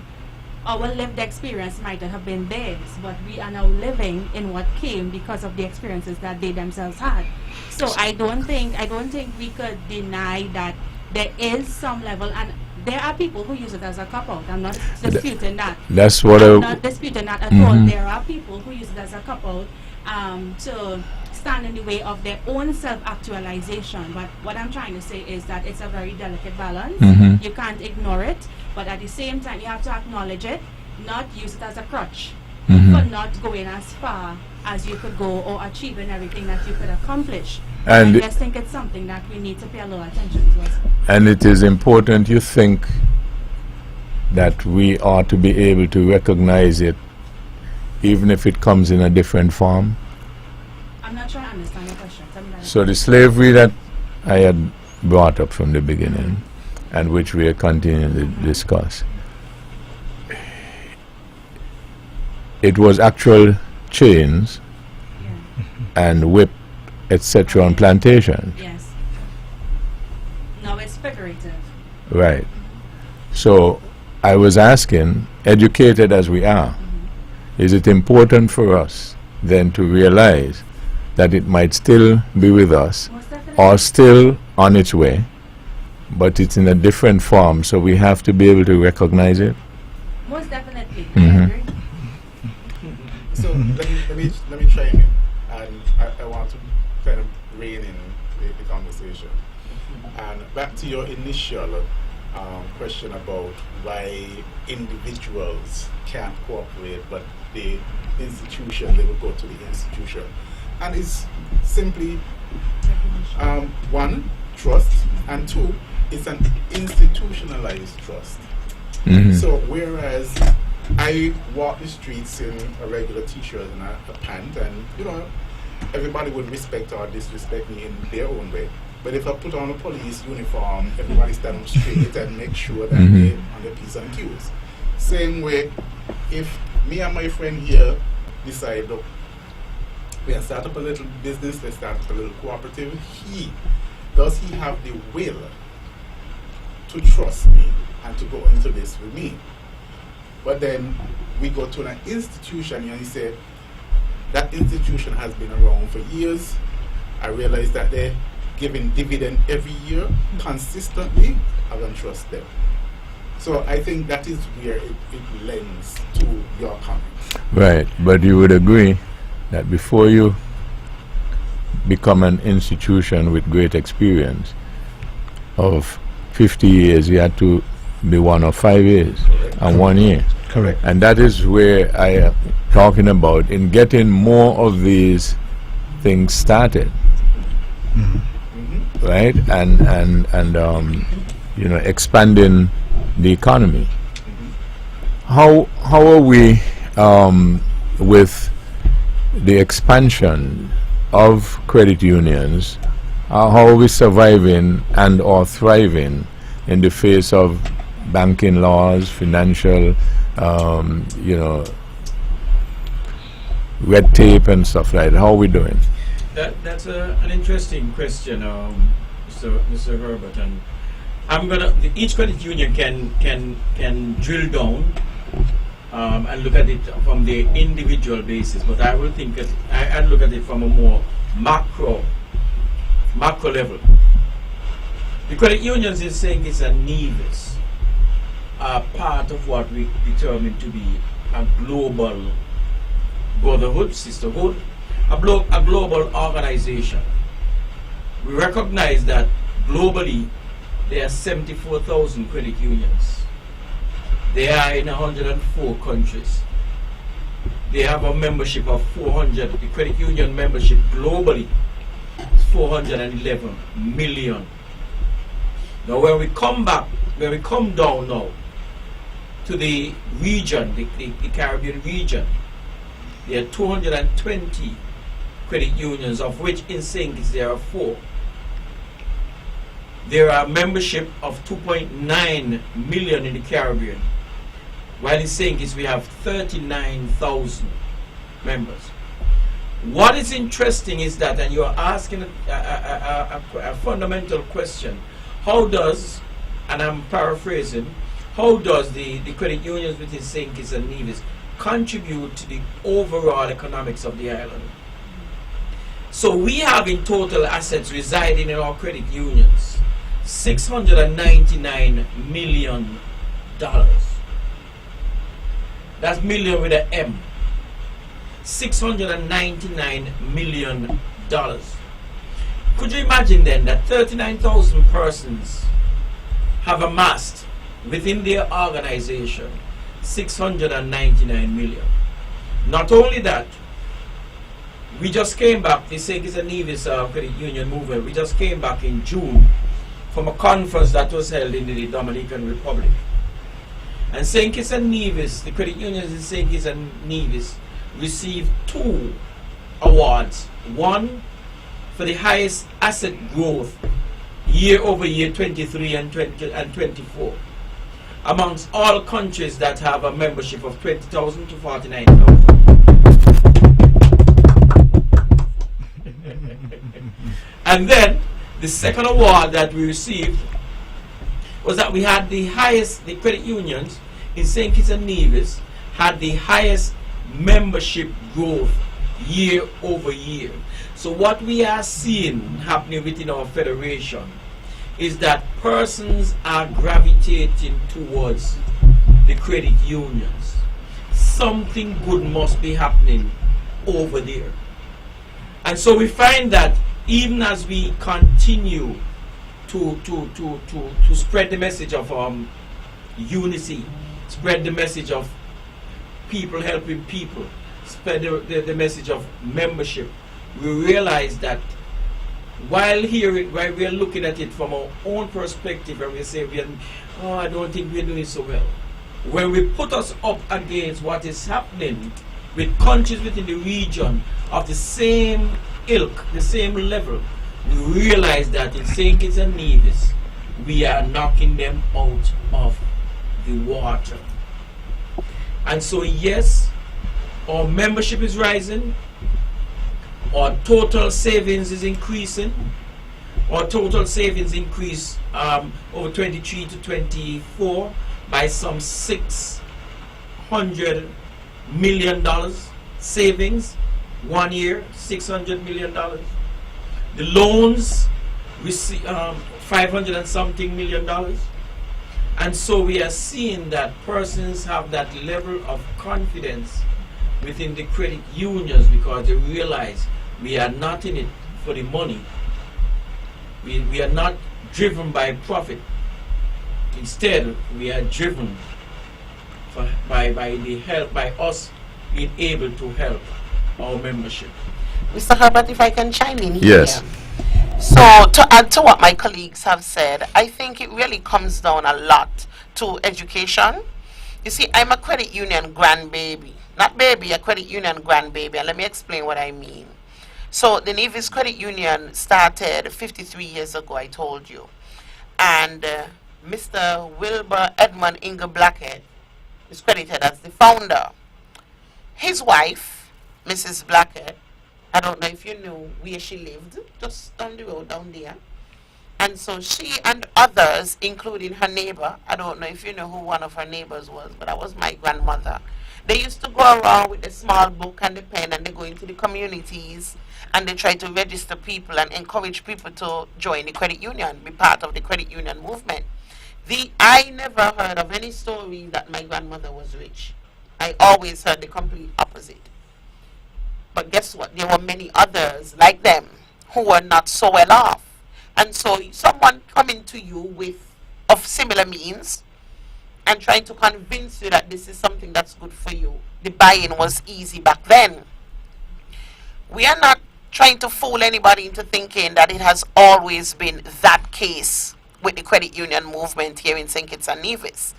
our lived experience might have been theirs, but we are now living in what came because of the experiences that they themselves had. So I don't think we could deny that there is some level, and there are people who use it as a cop-out. I'm not disputing that. That's what I'm not disputing that at all. There are people who use it as a cop-out to stand in the way of their own self-actualization. But what I'm trying to say is that it's a very delicate balance. You can't ignore it, but at the same time, you have to acknowledge it, not use it as a crutch for not going as far as you could go or achieving everything that you could accomplish. And I just think it's something that we need to pay a lot of attention to as well. And it is important, you think, that we ought to be able to recognize it even if it comes in a different form? I'm not sure I understand your question. So the slavery that I had brought up from the beginning, and which we are continuing to discuss, it was actual chains and whip, etc. on plantation. Yes. No, it's figurative. Right. So I was asking, educated as we are, is it important for us then to realize that it might still be with us or still on its way, but it's in a different form, so we have to be able to recognize it? Most definitely. I agree. So let me try in, and I want to kind of rein in the conversation. And back to your initial question about why individuals can't cooperate, but the institution, they will go to the institution. And it's simply, one, trust, and two, it's an institutionalized trust. So whereas I walk the streets in a regular t-shirt and a pant, and everybody would respect or disrespect me in their own way. But if I put on a police uniform, everybody stand up straight and make sure that Mhm. they're on their P's and Q's. Same way, if me and my friend here decide, look, we can start up a little business, let's start up a little cooperative, does he have the will to trust me and to go into this with me? But then we go to an institution and he said, that institution has been around for years. I realize that they're giving dividend every year consistently. I don't trust them. So I think that is where it lends to your comments. Right, but you would agree that before you become an institution with great experience of 50 years, you had to be one of 5 years and 1 year. Correct. And that is where I am talking about in getting more of these things started, right? And you know, expanding the economy. How are we with the expansion of credit unions? How are we surviving and or thriving in the face of banking laws, financial, you know, red tape and stuff like that? How are we doing? That's an interesting question, Mr. Herbert, and I'm gonna. Each credit union can drill down and look at it from the individual basis, but I will think I look at it from a more macro level. The credit unions is saying it's a nevis, part of what we determine to be a global brotherhood, sisterhood, a global organization. We recognize that globally there are 74,000 credit unions. They are in 104 countries. They have a membership of 400. The credit union membership globally is 411 million. Now when we come down now to the region, the Caribbean region, there are 220 credit unions, of which in St. Kitts there are 4. There are membership of 2.9 million in the Caribbean, while in St. Kitts we have 39,000 members. What is interesting is that, and you are asking a fundamental question, how does, and I'm paraphrasing, how does the credit unions within St. Kitts and Nevis contribute to the overall economics of the island? So we have in total assets residing in our credit unions $699 million. That's million with an M. $699 million. Could you imagine then that 39,000 persons have amassed within their organization 699 million? Not only that, we just came back, the St. Kitts and Nevis Credit Union movement, we just came back in June from a conference that was held in the Dominican Republic. And St. Kitts and Nevis, the credit unions in St. Kitts and Nevis received 2 awards. One for the highest asset growth year over year 23 and 24 amongst all countries that have a membership of 20,000 to 49,000. And then the second award that we received was that we had the highest, the credit unions in St. Kitts and Nevis had the highest membership growth year over year. So what we are seeing happening within our federation is that persons are gravitating towards the credit unions. Something good must be happening over there. And so we find that even as we continue to spread the message of unity, spread the message of people helping people, spread the message of membership, we realize that while we're looking at it from our own perspective and we say, I don't think we're doing so well. When we put us up against what is happening with countries within the region of the same ilk, the same level, we realize that in St. Kitts and Nevis, we are knocking them out of the water. And so, yes, our membership is rising, our total savings is increasing. Our total savings increased over 23 to 24 by some $600 million savings 1 year, $600 million. The loans receive 500 and something million dollars. And so we are seeing that persons have that level of confidence within the credit unions because they realize we are not in it for the money. We are not driven by profit. Instead, we are driven by the help, by us being able to help our membership. Mr. Herbert, if I can chime in here. Yes. So, to add to what my colleagues have said, I think it really comes down a lot to education. You see, I'm a credit union grandbaby. Not baby, a credit union grandbaby. And let me explain what I mean. So, the Nevis Credit Union started 53 years ago, I told you. And Mr. Wilbur Edmund Inge Blackhead is credited as the founder. His wife, Mrs. Blackhead, I don't know if you know where she lived, just down the road down there. And so she and others, including her neighbor, I don't know if you know who one of her neighbors was, but that was my grandmother. They used to go around with the small book and the pen, and they go into the communities and they try to register people and encourage people to join the credit union, be part of the credit union movement. I never heard of any story that my grandmother was rich. I always heard the complete opposite. But guess what? There were many others like them who were not so well off. And so someone coming to you of similar means and trying to convince you that this is something that's good for you. The buy-in was easy back then. We are not trying to fool anybody into thinking that it has always been that case with the credit union movement here in St. Kitts and Nevis.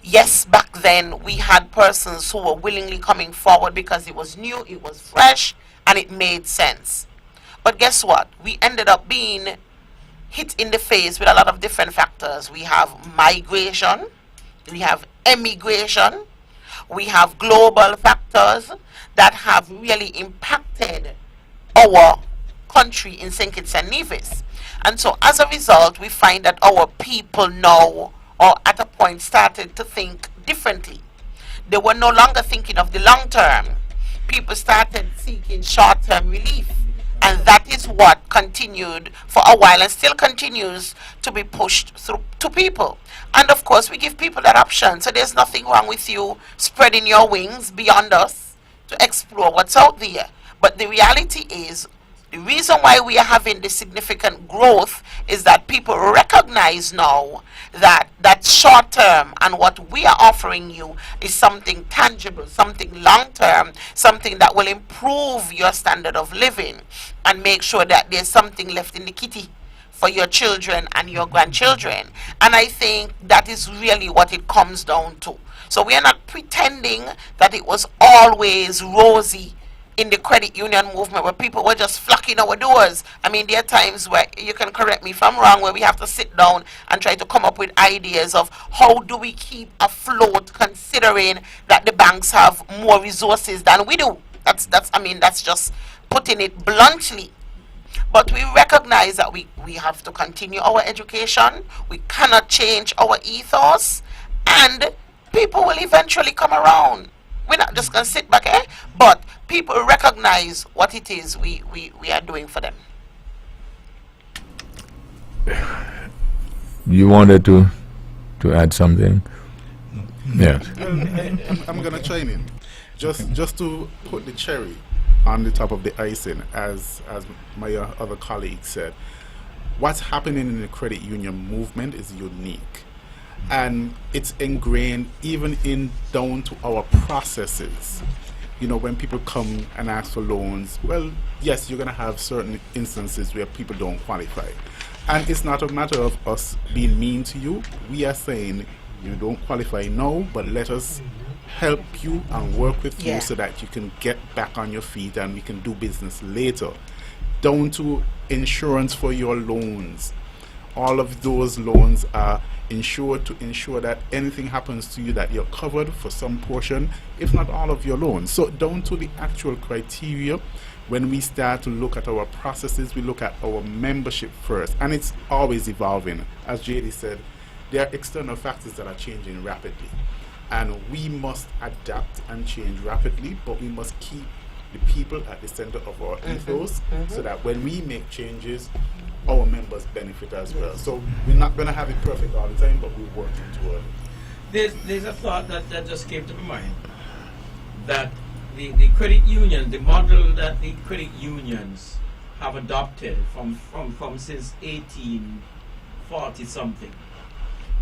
Yes, back then we had persons who were willingly coming forward because it was new, it was fresh, and it made sense. But guess what? We ended up being hit in the face with a lot of different factors. We have migration, we have emigration, we have global factors that have really impacted our country in St. Kitts and Nevis. And so as a result, we find that our people now, or at a point, started to think differently. They were no longer thinking of the long term. People started seeking short-term relief. And that is what continued for a while and still continues to be pushed through to people. And of course, we give people that option. So there's nothing wrong with you spreading your wings beyond us to explore what's out there. But the reality is, the reason why we are having this significant growth is that people recognize now that that short term and what we are offering you is something tangible, something long term, something that will improve your standard of living and make sure that there's something left in the kitty for your children and your grandchildren. And I think that is really what it comes down to. So we are not pretending that it was always rosy in the credit union movement where people were just flocking our doors. I mean, there are times where, you can correct me if I'm wrong, where we have to sit down and try to come up with ideas of how do we keep afloat considering that the banks have more resources than we do. That's just putting it bluntly. But we recognize that we have to continue our education. We cannot change our ethos, and people will eventually come around. We're not just going to sit back, but people recognize what it is we are doing for them. You wanted to add something? Yes. I'm going to chime in. Just to put the cherry on the top of the icing, as my other colleague said, what's happening in the credit union movement is unique. And it's ingrained even in down to our processes. You know, when people come and ask for loans, well, yes, you're going to have certain instances where people don't qualify. And it's not a matter of us being mean to you. We are saying you don't qualify now, but let us help you and work with you so that you can get back on your feet and we can do business later. down to insurance for your loans. All of those loans are insured to ensure that anything happens to you that you're covered for some portion, if not all of your loans. So down to the actual criteria, when we start to look at our processes, we look at our membership first, and it's always evolving. As JD said, there are external factors that are changing rapidly, and we must adapt and change rapidly, but we must keep the people at the center of our ethos, so that when we make changes, our members benefit as well. So we're not going to have it perfect all the time, but we're working toward it. There's a thought that just came to my mind, that the credit union, the model that the credit unions have adopted from since 1840 something,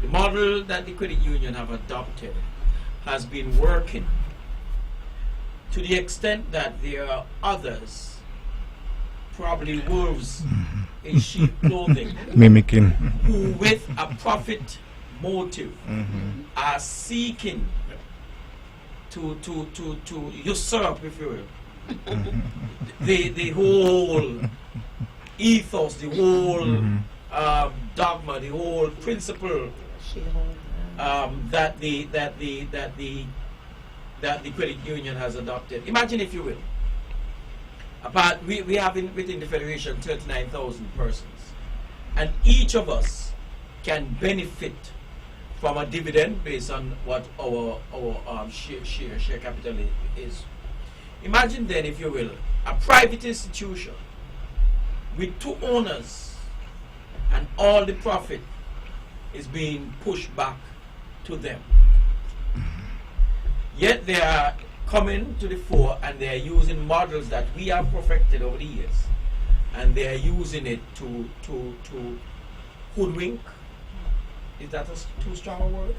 the model that the credit union have adopted has been working to the extent that there are others, probably wolves in sheep clothing, Mimicking. who with a profit motive are seeking to usurp, if you will, the whole ethos, the whole dogma, the whole principle that the credit union has adopted. Imagine, if you will, about we have within the federation 39,000 persons, and each of us can benefit from a dividend based on what our share capital is. Imagine then, if you will, a private institution with two owners, and all the profit is being pushed back to them. Yet they are coming to the fore, and they are using models that we have perfected over the years, and they are using it to hoodwink. Is that too strong a word?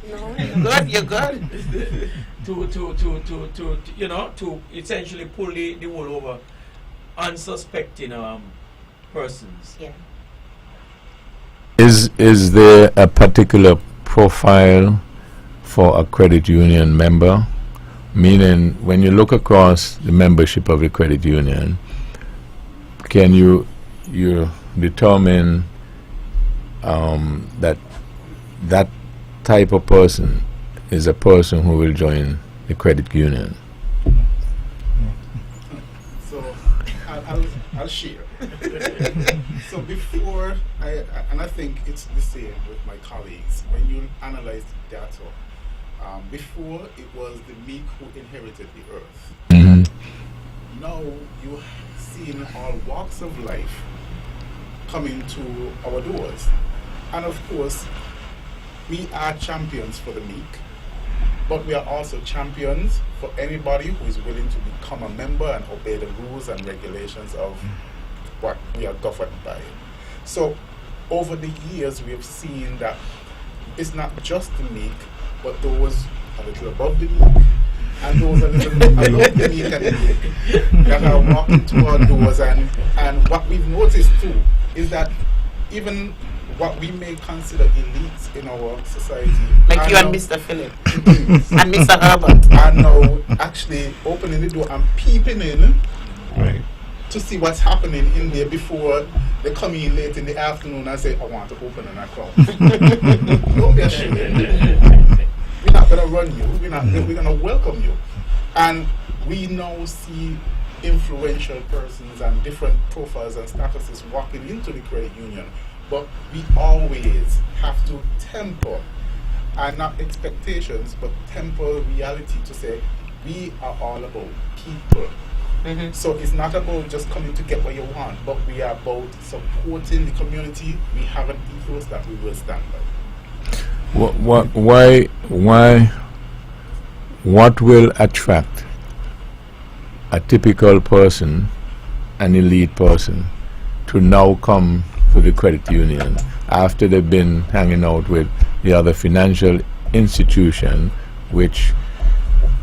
No, you're good. to essentially pull the wool over unsuspecting persons. Yeah. Is there a particular profile for a credit union member? Meaning, when you look across the membership of the credit union, can you determine that type of person is a person who will join the credit union? So I'll share. So before, I think it's the same with my colleagues, when you analyze the data, before it was the meek who inherited the earth. Now you're seeing all walks of life coming to our doors. And of course, we are champions for the meek, but we are also champions for anybody who is willing to become a member and obey the rules and regulations of what we are governed by. So over the years, we have seen that it's not just the meek, but those a little above the meek, and those a little below the meek and the meek, that are walking to our doors. And what we've noticed too is that even what we may consider elites in our society, like you and Mr. Philip and Mr. Herbert, are now actually opening the door and peeping in, Right. to see what's happening in there before they come in late in the afternoon and say, I want to open an account. Don't be ashamed. We're not going to run you. We're going to welcome you. And we now see influential persons and different profiles and statuses walking into the credit union. But we always have to temper, and not expectations, but temper reality to say, we are all about people. So it's not about just coming to get what you want, but we are about supporting the community. We have an ethos that we will stand by. What will attract a typical person, an elite person, to now come to the credit union after they've been hanging out with the other financial institution, which,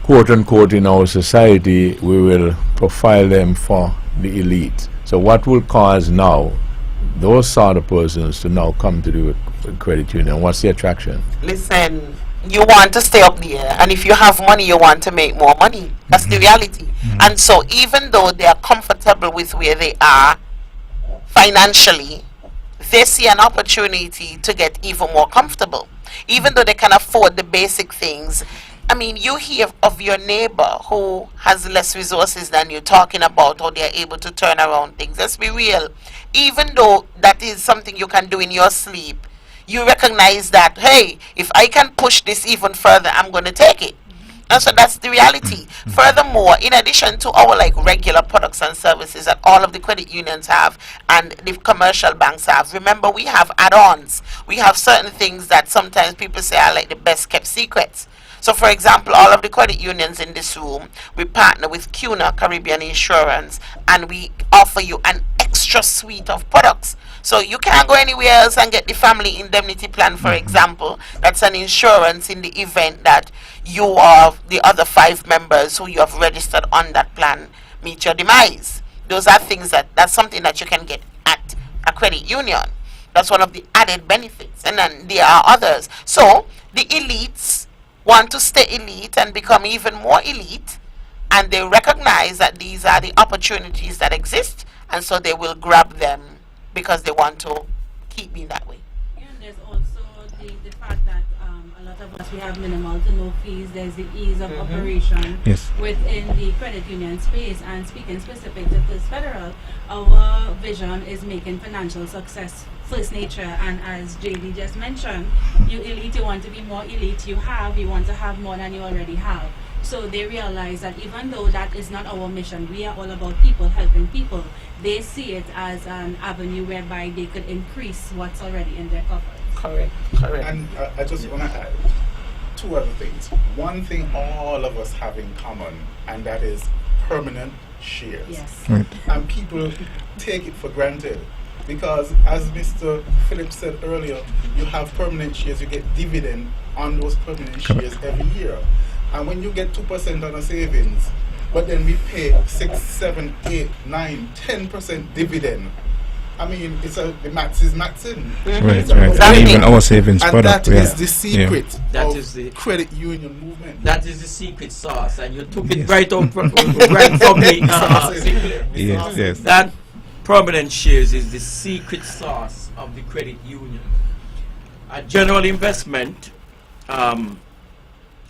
quote unquote, in our society we will profile them for the elite? So what will cause now those sort of persons to now come to the credit union? What's the attraction? listen, you want to stay up there, and if you have money, you want to make more money. That's the reality. And so even though they are comfortable with where they are, financially, they see an opportunity to get even more comfortable. Even though they can afford the basic things, I mean, you hear of your neighbor who has less resources than you're talking about, how they're able to turn around things. Let's be real. Even though that is something you can do in your sleep, you recognize that, hey, if I can push this even further, I'm going to take it. And so that's the reality. Furthermore, in addition to our like regular products and services that all of the credit unions have and the commercial banks have, remember we have add-ons. We have certain things that sometimes people say are like the best kept secrets. So for example, all of the credit unions in this room, we partner with CUNA Caribbean Insurance, and we offer you an extra suite of products. So you can't go anywhere else and get the family indemnity plan, for example. That's an insurance in the event that you or the other 5 members who you have registered on that plan meet your demise. Those are things that's something that you can get at a credit union. That's one of the added benefits. And then there are others. So the elites want to stay elite and become even more elite, and they recognize that these are the opportunities that exist, and so they will grab them because they want to keep being that way. Yeah, and there's also the fact that a lot of us, we have minimal to no fees. There's the ease of operation within the credit union space. And speaking specific to First Federal, our vision is making financial success first nature. And as JD just mentioned, you elite, you want to be more elite, you want to have more than you already have. So they realize that even though that is not our mission, we are all about people, helping people. They see it as an avenue whereby they could increase what's already in their coffers. Correct. And I just want to add 2 other things. One thing all of us have in common, and that is permanent shares. Yes. Right. And people take it for granted. Because as Mr. Phillips said earlier, you have permanent shares, you get dividend on those permanent shares every year. And when you get 2% on a savings, but then we pay 6, 7, 8, 9, 10% dividend. I mean, the max is maxing. Right. And even our savings and product. that is the secret That of is the credit union movement. That is the secret sauce, and you took it right up right from me. Yes. That permanent shares is the secret sauce of the credit union. A general investment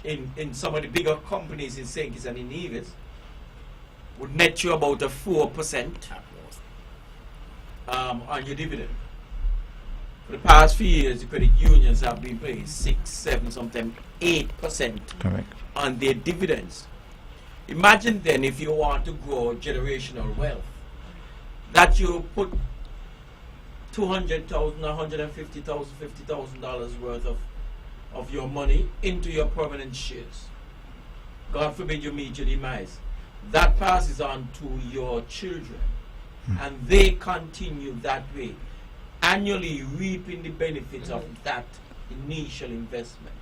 in some of the bigger companies in St. Kitts and in Nevis would net you about a 4% on your dividend. For the past few years, the credit unions have been paying 6, 7, sometimes 8% on their dividends. Imagine then if you want to grow generational wealth, that you put $200,000, $150,000, $50,000 worth of your money into your permanent shares. God forbid you meet your demise. That passes on to your children, and they continue that way, annually reaping the benefits of that initial investment.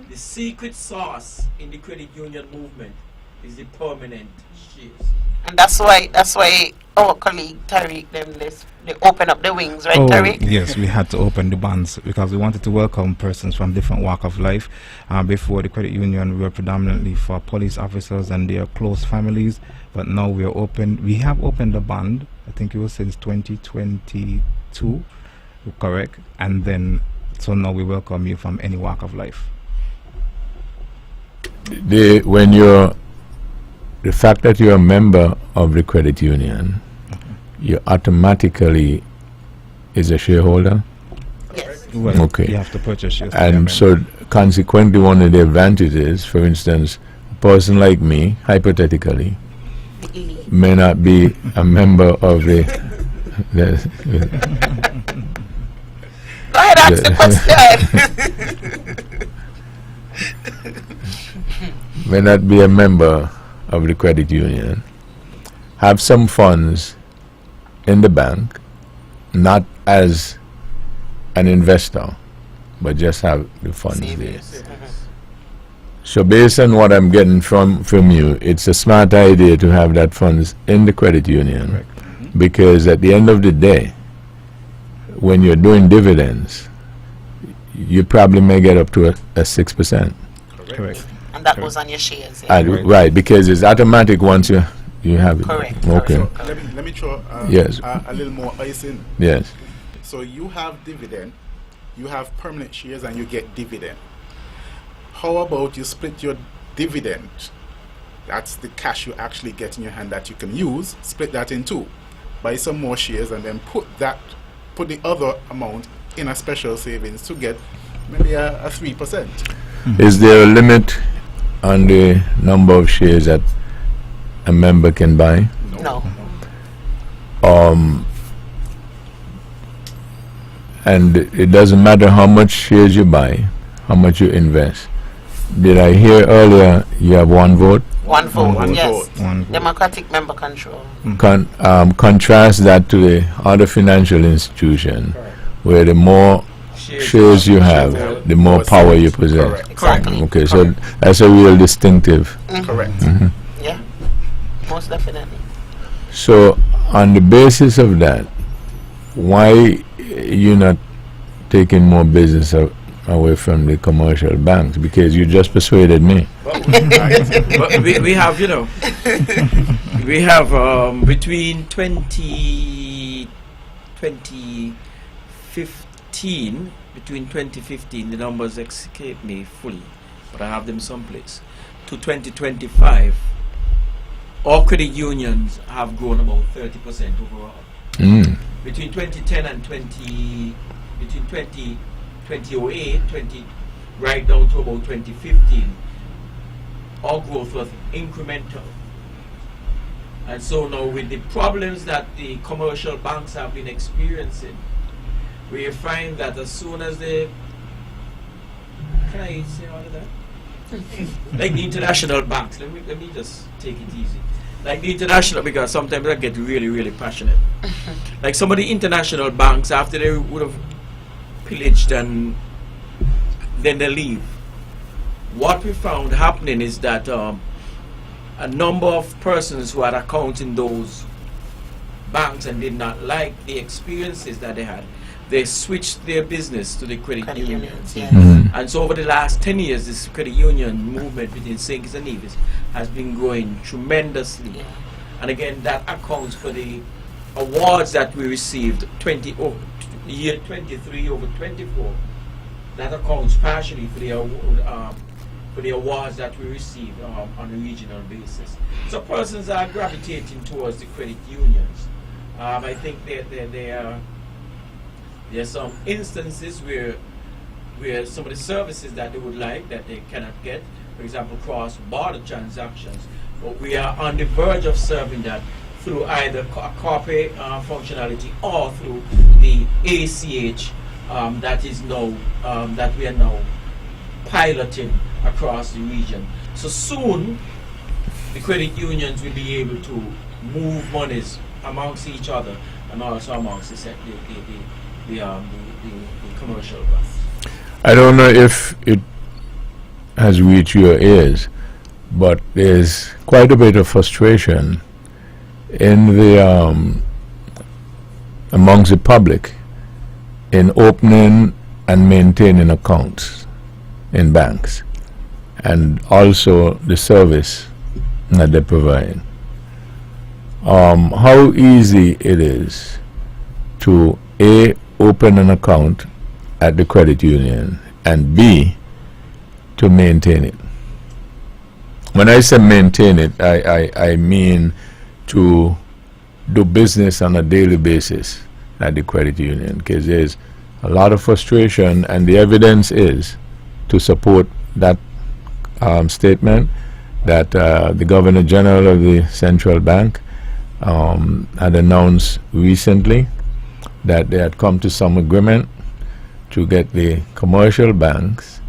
The secret sauce in the credit union movement is the permanent shares. And that's why our colleague Tariq they open up the wings, right, Tariq? Yes, we had to open the bonds because we wanted to welcome persons from different walk of life. Before the credit union, we were predominantly for police officers and their close families, but now we are open. We have opened the bond, I think it was since 2022, correct? And then, so now we welcome you from any walk of life. The fact that you're a member of the credit union, you automatically is a shareholder. Yes. Well, Okay. you have to purchase shares. And so consequently, one of the advantages, for instance, a person like me, hypothetically, may not be a member of the Go ahead, ask the question. may not be a member of the credit union, have some funds in the bank, not as an investor, but just have the funds there. So based on what I'm getting from you, it's a smart idea to have that funds in the credit union, because at the end of the day, when you're doing dividends, you probably may get up to a 6%. Correct. And that goes on your shares. Yeah. Right, because it's automatic once you you have it. Correct. Okay. So let me throw Yes. a little more ice in. Yes. So you have dividend, you have permanent shares, and you get dividend. How about you split your dividend? That's the cash you actually get in your hand that you can use. Split that in two. Buy some more shares and then put the other amount in a special savings to get maybe a 3%. Is there a limit on the number of shares that a member can buy? No. And it doesn't matter how much shares you buy, how much you invest. Did I hear earlier you have one vote? One vote, One yes. vote. One vote. Democratic member control. Contrast that to the other financial institution, where the more shares you have, the more power you possess. Correct. Exactly. Okay, so that's a real distinctive. Correct. Yeah. Most definitely. So, on the basis of that, why you not taking more business away from the commercial banks? Because you just persuaded me. But we have, you know, we have between 2015, the numbers escape me fully, but I have them someplace, to 2025, all credit unions have grown about 30% overall. Between 2010 and 2008, right down to about 2015, all growth was incremental. And so now with the problems that the commercial banks have been experiencing, we find that as soon as they, can I say all of that? Like the international banks, let me just take it easy. Like the international, because sometimes I get really, really passionate. Like some of the international banks, after they would have pillaged and then they leave. What we found happening is that a number of persons who had accounts in those banks and did not like the experiences that they had, they switched their business to the credit unions. Yes. And so over the last 10 years, this credit union movement within St. Kitts and Nevis has been growing tremendously. Yeah. And again, that accounts for the awards that we received year 23 over 24. That accounts partially for the awards that we received on a regional basis. So persons are gravitating towards the credit unions. I think there's some instances where some of the services that they would like that they cannot get, for example, cross-border transactions, but we are on the verge of serving that through either a corporate functionality or through the ACH that we are now piloting across the region. So soon, the credit unions will be able to move monies amongst each other and also amongst the commercial banks. I don't know if it has reached your ears, but there's quite a bit of frustration in the amongst the public in opening and maintaining accounts in banks, and also the service that they provide. How easy it is to A, open an account at the credit union, and B, to maintain it. When I say maintain it, I mean to do business on a daily basis at the credit union, because there's a lot of frustration, and the evidence is to support that statement that the Governor General of the Central Bank had announced recently that they had come to some agreement to get the commercial banks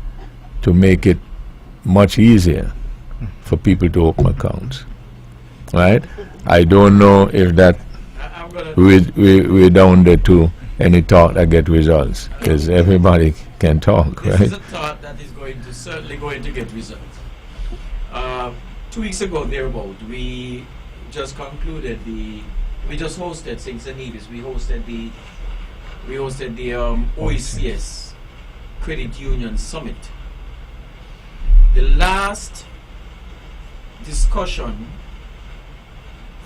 to make it much easier for people to open accounts. Right? I don't know if that we're down there to any thought that get results, because everybody can talk, This right? is a thought that is certainly going to get results. 2 weeks ago, thereabout, we just hosted St. Nevis. We hosted the OECS Credit Union Summit. The last discussion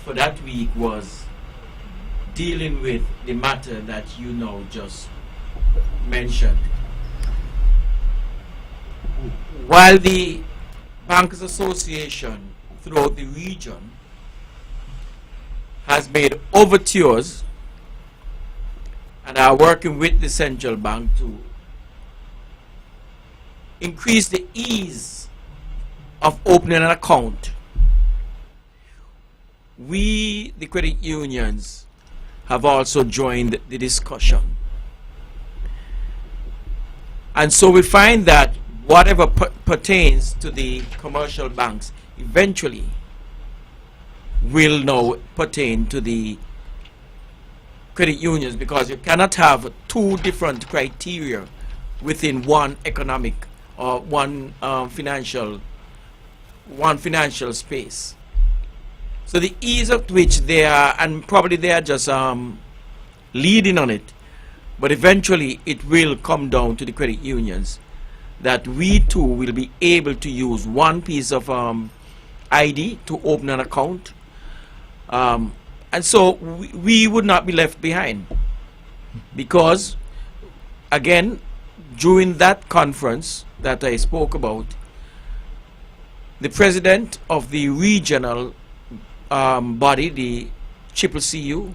for that week was dealing with the matter that you now just mentioned. While the Bankers Association throughout the region has made overtures and are working with the central bank to increase the ease of opening an account, we, the credit unions, have also joined the discussion. And so we find that whatever pertains to the commercial banks eventually will now pertain to the credit unions, because you cannot have two different criteria within one economic or one financial space. So the ease at which they are, and probably they are just leading on it, but eventually it will come down to the credit unions that we too will be able to use one piece of ID to open an account. And so we would not be left behind, because again, during that conference that I spoke about, the president of the regional body, the CCCU,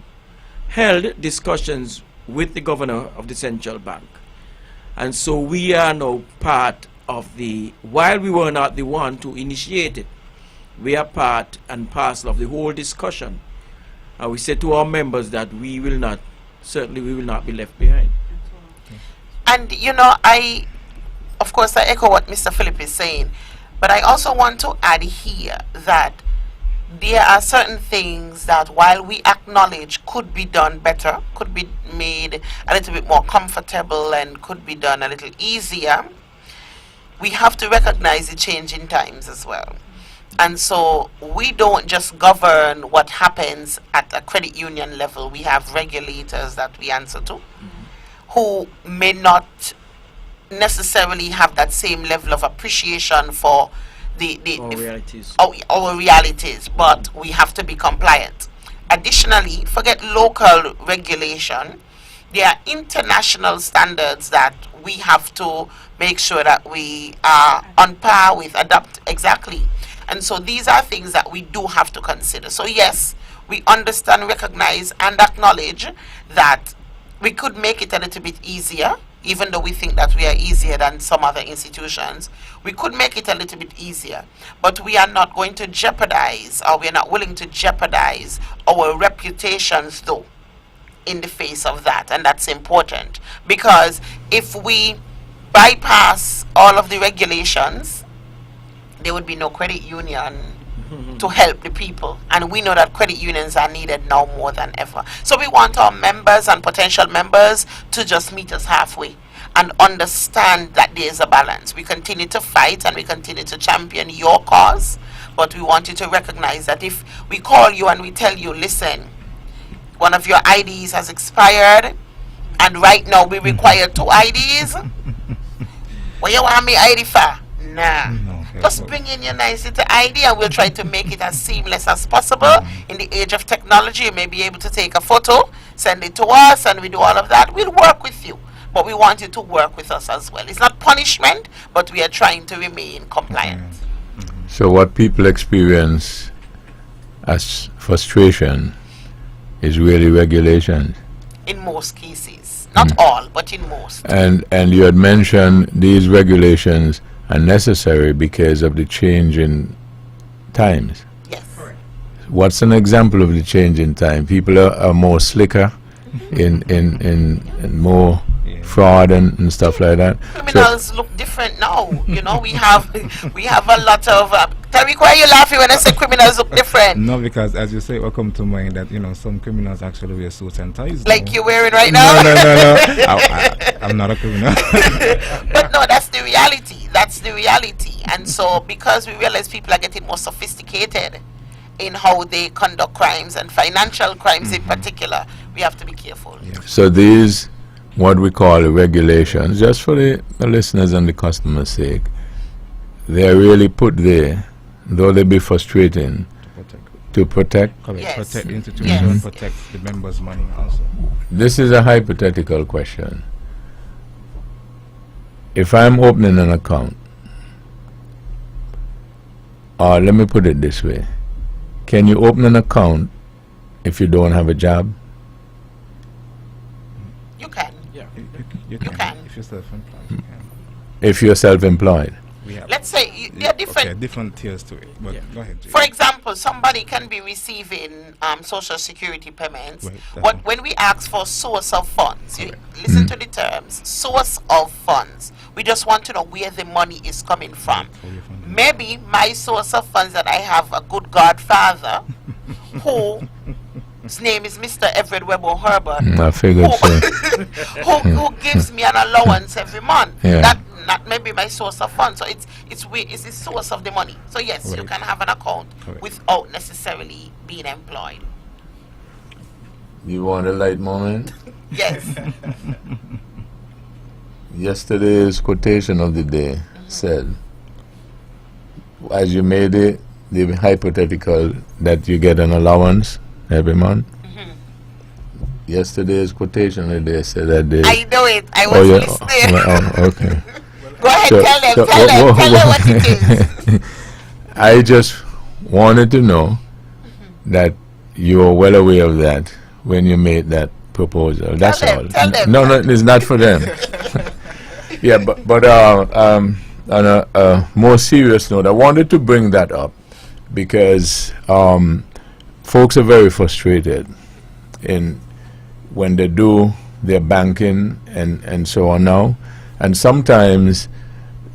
held discussions with the governor of the central bank. And so we are now part of the, while we were not the one to initiate it, we are part and parcel of the whole discussion. And we said to our members that we will not, certainly we will not be left behind. And you know, of course I echo what Mr. Philip is saying, but I also want to add here that there are certain things that, while we acknowledge could be done better, could be made a little bit more comfortable and could be done a little easier, we have to recognize the change in times as well. And so we don't just govern what happens at a credit union level. We have regulators that we answer to, who may not necessarily have that same level of appreciation for our realities, but we have to be compliant. Additionally, forget local regulation, there are international standards that we have to make sure that we are on par with, adapt exactly. And so these are things that we do have to consider. So yes, we understand, recognize, and acknowledge that we could make it a little bit easier, even though we think that we are easier than some other institutions. We could make it a little bit easier, but we are not going to jeopardize, or we are not willing to jeopardize our reputations though in the face of that. And that's important, because if we bypass all of the regulations, there would be no credit union to help the people, and we know that credit unions are needed now more than ever. So we want our members and potential members to just meet us halfway and understand that there is a balance. We continue to fight and we continue to champion your cause, but we want you to recognize that if we call you and we tell you, listen, one of your IDs has expired and right now we require 2 IDs, what you want me ID for? Nah. No, just bring in your nice little ID and we'll try to make it as seamless as possible. In the age of technology, you may be able to take a photo, send it to us, and we do all of that. We'll work with you, but we want you to work with us as well. It's not punishment, but we are trying to remain compliant. So what people experience as frustration is really regulation. In most cases. Not all, but in most. And you had mentioned these regulations are necessary because of the change in times. Yes. Correct. What's an example of the change in time? People are more slicker in more fraud and stuff like that. Criminals look different now. You know, we have a lot of Tariq, why are you laughing when I say criminals look different? No, because as you say, what come to mind that, you know, some criminals actually wear suits and ties. Like you're wearing right now? No. I'm not a criminal. But no, that's the reality. That's the reality. And so because we realize people are getting more sophisticated in how they conduct crimes, and financial crimes in particular, we have to be careful. Yeah. So these, what we call regulations, just for the listeners and the customers' sake, they are really put there, though they be frustrating, to protect. Correct. Yes. Protect the institution, Yes. protect the members' money also. This is a hypothetical question. If I'm opening an account, or let me put it this way, can you open an account if you don't have a job? You can. You can. can. If you're self-employed, you can. If you're self-employed? We have Let's say there are different. okay, different tiers to it. But go ahead, Jay. For example, somebody can be receiving social security payments. Right, that's What right. when we ask for source of funds, you listen to the terms source of funds. We just want to know where the money is coming from. Where you're from. Maybe my source of funds that I have a good godfather whose name is Mr. Everett Webbo Herbert, I figured so. who gives me an allowance every month. Yeah. That may be my source of funds. So it's the source of the money. So yes, you Right. can have an account Correct. without necessarily being employed. You want a light moment? Yes. Yesterday's quotation of the day said, as you made it, the hypothetical that you get an allowance every month. Yesterday's quotation of the day said that they... I know it. I was listening. Okay. Go ahead, So- tell them, so tell them, wha- tell them what it is. I just wanted to know that you are well aware of that when you made that proposal. That's them, all. tell them. No, it's not for them. Yeah, but on a more serious note, I wanted to bring that up because folks are very frustrated when they do their banking and so on now, and sometimes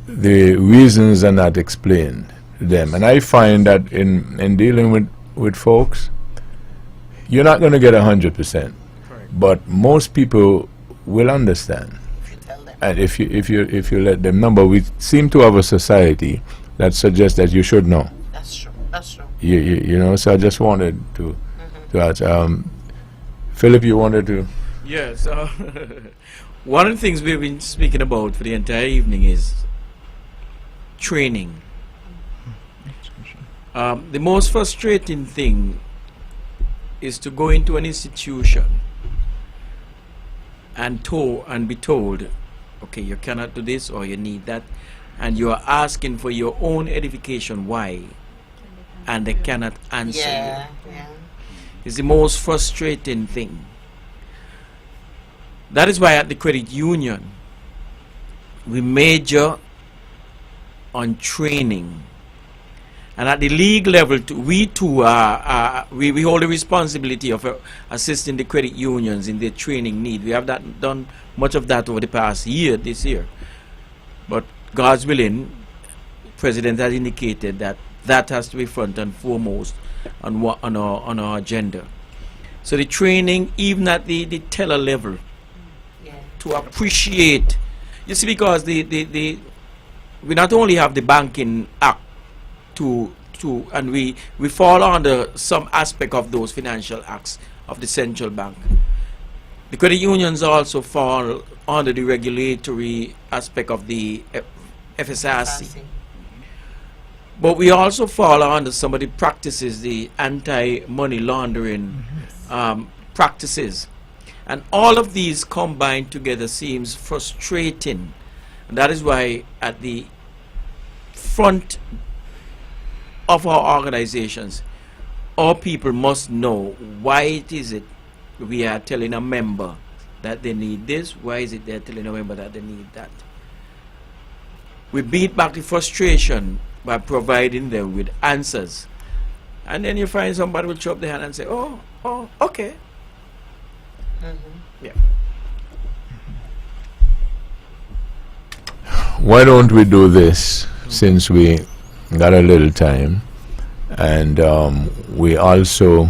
the reasons are not explained to them. And I find that in dealing with folks, you're not going to get 100%, but most people will understand. Tell them. And if you let them know, but we seem to have a society that suggests that you should know. That's true. That's true. You know. So I just wanted to ask. Philip, you wanted to. Yes. One of the things we've been speaking about for the entire evening is training. The most frustrating thing is to go into an institution and be told, okay, you cannot do this or you need that, and you are asking for your own edification why, and they cannot answer Yeah. you. Yeah. It's the most frustrating thing. That is why at the credit union we major on training, and at the league level we too we hold the responsibility of assisting the credit unions in their training need. We have done much of that over the past this year, but God's willing, President has indicated that has to be front and foremost on our agenda. So the training, even at the teller level, Yeah. to appreciate, you see, because we not only have the banking act and we fall under some aspect of those financial acts of the central bank. The credit unions also fall under the regulatory aspect of the FSRC. But we also fall under some of the practices, the anti-money laundering practices. And all of these combined together seems frustrating. And that is why at the front of our organizations, our people must know why it is we are telling a member that they need this, why is it they're telling a member that they need that. We beat back the frustration by providing them with answers. And then you find somebody will throw up their hand and say, oh, okay. Yeah. Why don't we do this, since we got a little time, and we also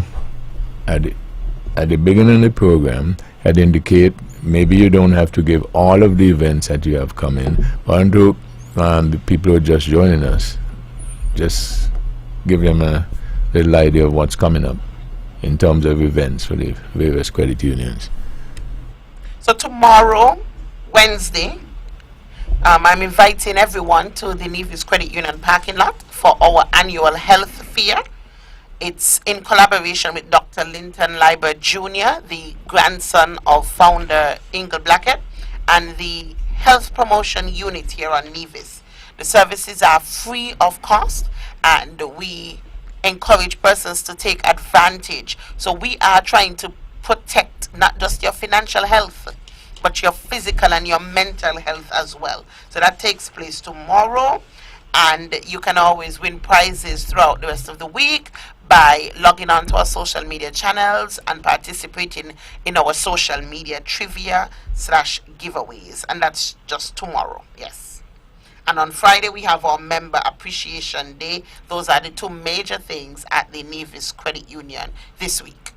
at the beginning of the program had indicate maybe you don't have to give all of the events that you have come in, but to the people who are just joining us, just give them a little idea of what's coming up in terms of events for the various credit unions. So tomorrow, Wednesday, I'm inviting everyone to the Nevis Credit Union parking lot for our annual health fair. It's in collaboration with Dr. Linton Liber Jr., the grandson of founder Ingle Blackett, and the Health Promotion Unit here on Nevis. The services are free of cost, and we encourage persons to take advantage. So we are trying to protect not just your financial health, but your physical and your mental health as well. So that takes place tomorrow, and you can always win prizes throughout the rest of the week by logging on to our social media channels and participating in our social media trivia/giveaways. And that's just tomorrow, yes. And on Friday, we have our Member Appreciation Day. Those are the two major things at the Nevis Credit Union this week.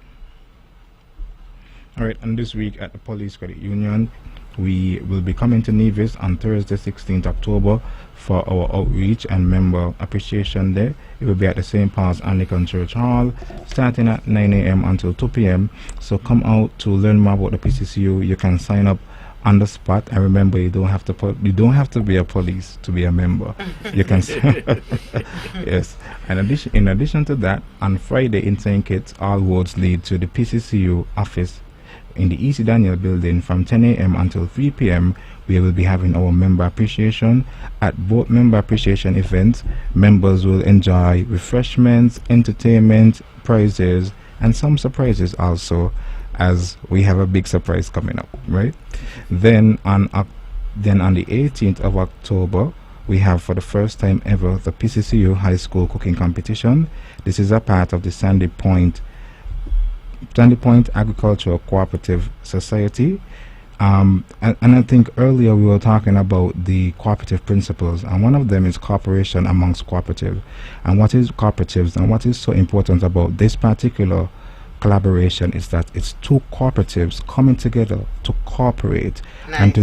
All right, and this week at the Police Credit Union, we will be coming to Nevis on Thursday, 16th October for our outreach and member appreciation day. It will be at the St. Paul's Anglican Church Hall, starting at 9 a.m. until 2 p.m. So come out to learn more about the PCCU. You can sign up on the spot, and remember, you don't have to be a police to be a member. You can yes. And in addition to that, on Friday in St. Kitts, all roads lead to the PCCU office in the E.C. Daniel building from 10 a.m. until 3 p.m. We will be having our member appreciation. At both member appreciation events, members will enjoy refreshments, entertainment, prizes, and some surprises also, as we have a big surprise coming up, right? Then on the 18th of October, we have for the first time ever the PCCU High School Cooking Competition. This is a part of the Sandy Point Agricultural Cooperative Society. And I think earlier we were talking about the cooperative principles, and one of them is cooperation amongst cooperative. And what is cooperatives, and what is so important about this particular collaboration is that it's two cooperatives coming together to cooperate. Nice. And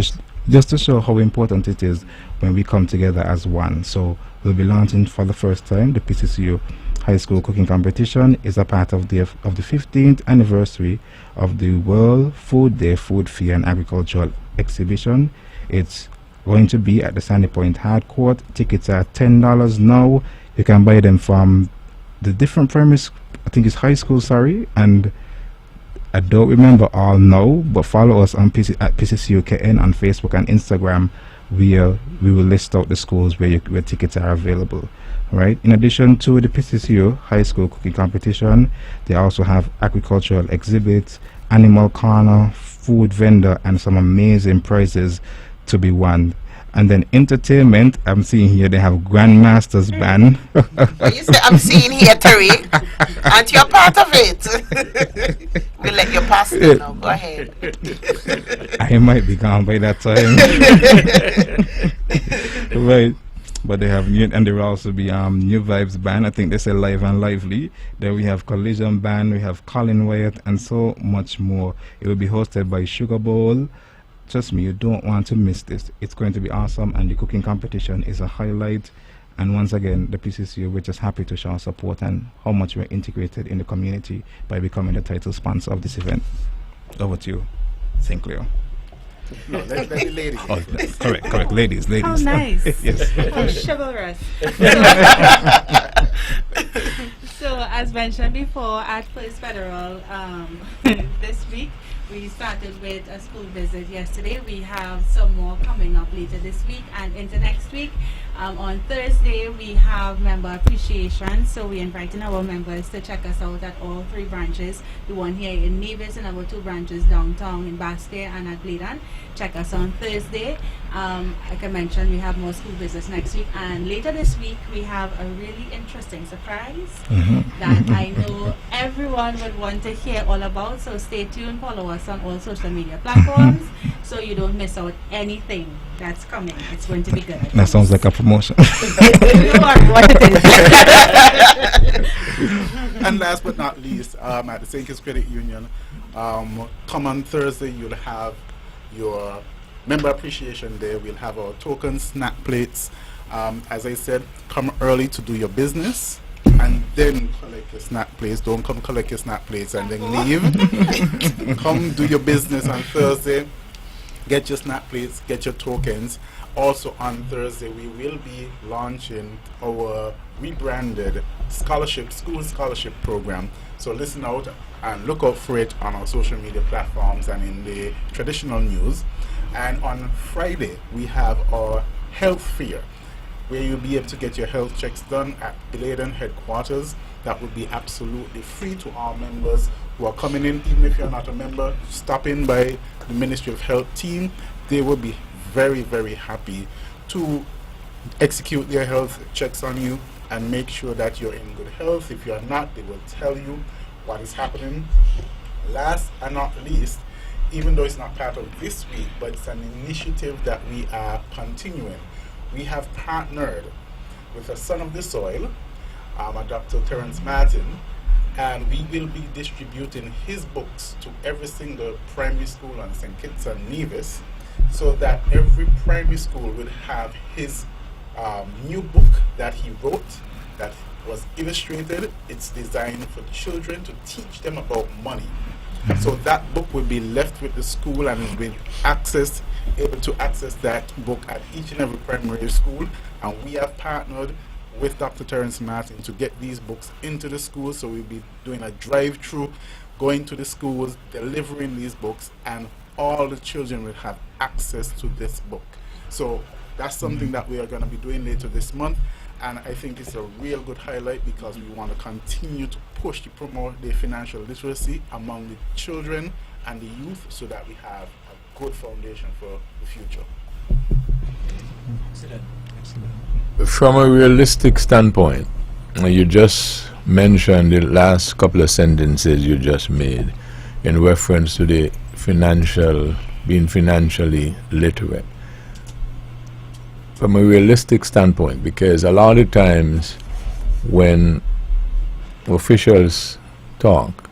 just to show how important it is when we come together as one. So we'll be launching for the first time the PCCU High School Cooking Competition. Is a part of the 15th anniversary of the World Food Day Food Fair and Agricultural Exhibition. It's going to be at the Sandy Point Hard Court. Tickets are $10 now. You can buy them from the different premise. I think it's high school, and I don't remember all now, but follow us on at PCCUKN on Facebook and Instagram, where we will list out the schools where tickets are available. Right. In addition to the PCCU High School Cooking Competition, they also have agricultural exhibits, animal corner, food vendor, and some amazing prizes to be won. And then entertainment, I'm seeing here they have Grandmaster's Band. You say I'm seeing here, Tariq, and you're part of it. We'll let you pass it now. Go ahead. I might be gone by that time. Right. But they have new, and there will also be New Vibes Band. I think they say Live and Lively. Then we have Collision Band, we have Colin Wyatt, and so much more. It will be hosted by Sugar Bowl. Trust me, you don't want to miss this. It's going to be awesome, and the cooking competition is a highlight. And once again, the PCCU, we're just happy to show our support and how much we're integrated in the community by becoming the title sponsor of this event. Over to you, Sinclair. No, let the ladies. Oh, correct, ladies. How nice. Yes. How chivalrous. So, as mentioned before, at First Federal, this week, we started with a school visit yesterday. We have some more coming up later this week and into next week. On Thursday, we have member appreciation. So we're inviting our members to check us out at all three branches. The one here in Nevis and our two branches downtown in Basque and at Bladen. Check us on Thursday. Like I mentioned, we have more school visits next week. And later this week, we have a really interesting surprise that I know everyone would want to hear all about. So stay tuned. Follow us on all social media platforms so you don't miss out anything that's coming. It's going to be good. That sounds like a promotion. And last but not least, at the St. Kitts Credit Union, come on Thursday, you'll have your Member Appreciation Day. We'll have our token snack plates. As I said, come early to do your business and then collect your snack plates. Don't come collect your snack plates and then leave. Come do your business on Thursday. Get your snap plates, get your tokens. Also on Thursday, we will be launching our rebranded school scholarship program. So listen out and look out for it on our social media platforms and in the traditional news. And on Friday, we have our health fair, where you'll be able to get your health checks done at Eladen headquarters. That will be absolutely free to our members who are coming in. Even if you're not a member, stop in by the Ministry of Health team. They will be very, very happy to execute their health checks on you and make sure that you're in good health. If you're not, they will tell you what is happening. Last and not least, even though it's not part of this week, but it's an initiative that we are continuing. We have partnered with a son of the soil, a Dr. Terence Martin, and we will be distributing his books to every single primary school on St. Kitts and Nevis, so that every primary school will have his new book that he wrote, that was illustrated. It's designed for children to teach them about money. So that book will be left with the school and will be able to access that book at each and every primary school. And we have partnered with Dr. Terence Martin to get these books into the schools. So we'll be doing a drive-through, going to the schools, delivering these books, and all the children will have access to this book. So that's something that we are going to be doing later this month. And I think it's a real good highlight because we want to continue to push to promote the financial literacy among the children and the youth so that we have a good foundation for the future. Excellent. From a realistic standpoint, you just mentioned the last couple of sentences you just made in reference to the being financially literate. From a realistic standpoint, because a lot of times when officials talk,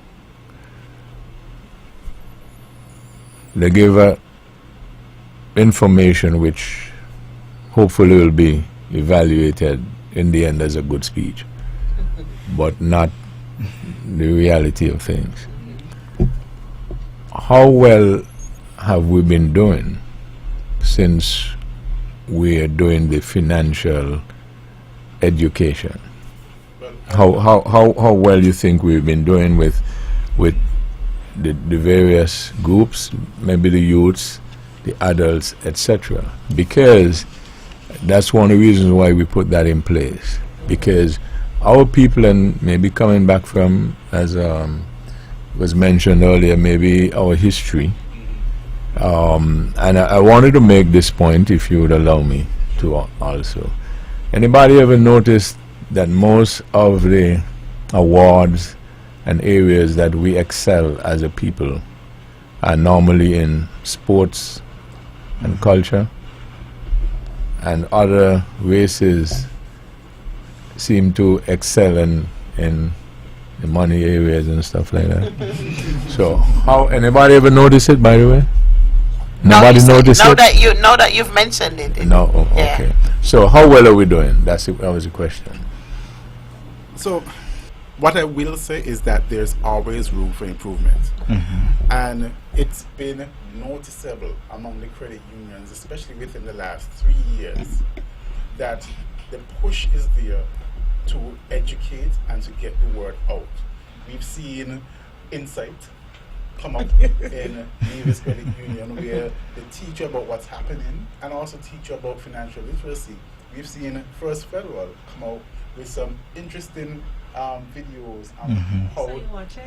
they give information which hopefully will be evaluated in the end as a good speech, but not the reality of things. How well have we been doing since we are doing the financial education? How well you think we've been doing with the various groups, maybe the youths, the adults, etc.? Because that's one of the reasons why we put that in place. Because our people, and maybe coming back from, as was mentioned earlier, maybe our history. And I wanted to make this point, if you would allow me to also. Anybody ever noticed that most of the awards and areas that we excel as a people are normally in sports and culture, and other races seem to excel in the money areas and stuff like that? So, how, anybody ever notice it, by the way? Nobody noticed it? Now that you've mentioned it. No, yeah. okay. So how well are we doing? That was the question. So what I will say is that there's always room for improvement. And it's been noticeable among the credit unions, especially within the last 3 years, that the push is there to educate and to get the word out. We've seen Insight come up in Nevis Credit Union, where they teach you about what's happening and also teach you about financial literacy. We've seen First Federal come out with some interesting videos on how... So you watching?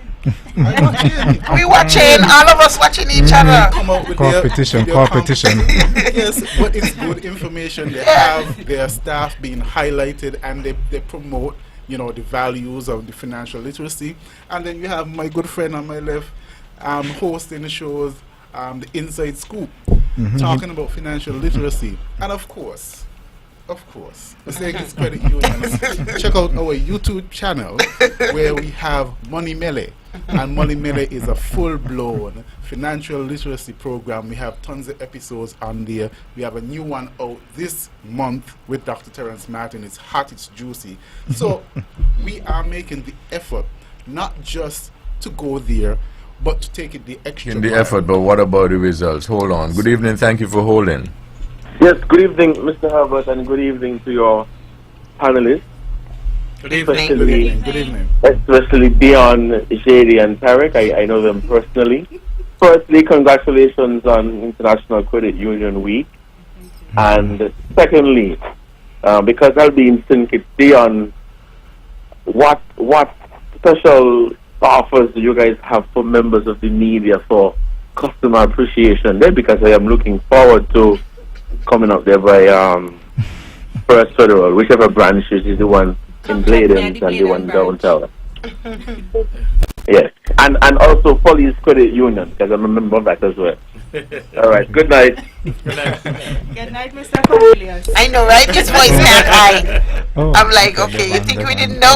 I'm watching. We watching, all of us watching each other. Come out with Competition. Yes, but it's good information. They have their staff being highlighted, and they promote, you know, the values of the financial literacy. And then you have my good friend on my left, hosting the shows, the Inside Scoop, talking about financial literacy. And of course, the St. Kitts Credit Unions, check out our YouTube channel where we have Money Melee. And Money Melee is a full-blown financial literacy program. We have tons of episodes on there. We have a new one out this month with Dr. Terence Martin. It's hot, it's juicy. So we are making the effort not just to go there but to take it the extra In the mile. effort, but what about the results? Hold on. Good evening. Thank you for holding. Yes, good evening, Mr. Herbert, and good evening to your panelists, Good evening. Good evening. Good evening. especially Dion, JD, and Tarek. I know them personally. Firstly, congratulations on International Credit Union Week. And secondly, because I'll be in sync, Dion, what special offers do you guys have for members of the media for customer appreciation Day? Because I am looking forward to coming up there by First Federal, whichever branch is the one in Bladens and the one downtown. Yes, and also Police Credit Union, because I'm a member of that as well. All right, good night. Good night, Mr. Cornelius. I know, right? His voice can't hide. Oh, I'm like, okay, you think we didn't know?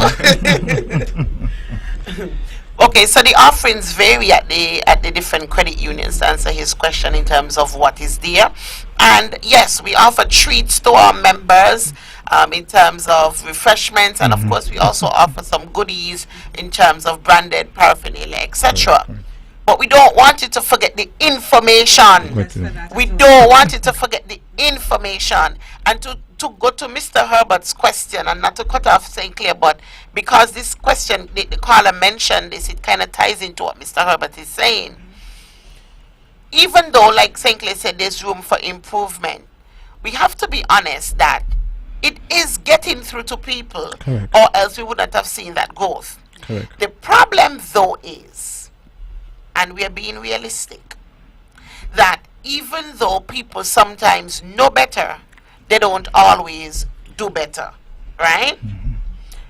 Okay, so the offerings vary at the different credit unions, to answer his question in terms of what is there. And yes, we offer treats to our members in terms of refreshments, and of course we also offer some goodies in terms of branded paraphernalia, etc. But we don't want you to forget the information. We don't want you to forget the information. And to go to Mr. Herbert's question, and not to cut off St. Clair, but because this question, the caller mentioned this, it kind of ties into what Mr. Herbert is saying. Even though, like St. Clair said, there's room for improvement, we have to be honest that it is getting through to people, Correct. or else we wouldn't have seen that growth. Correct. The problem, though, is, and we are being realistic, that even though people sometimes know better, they don't always do better, right?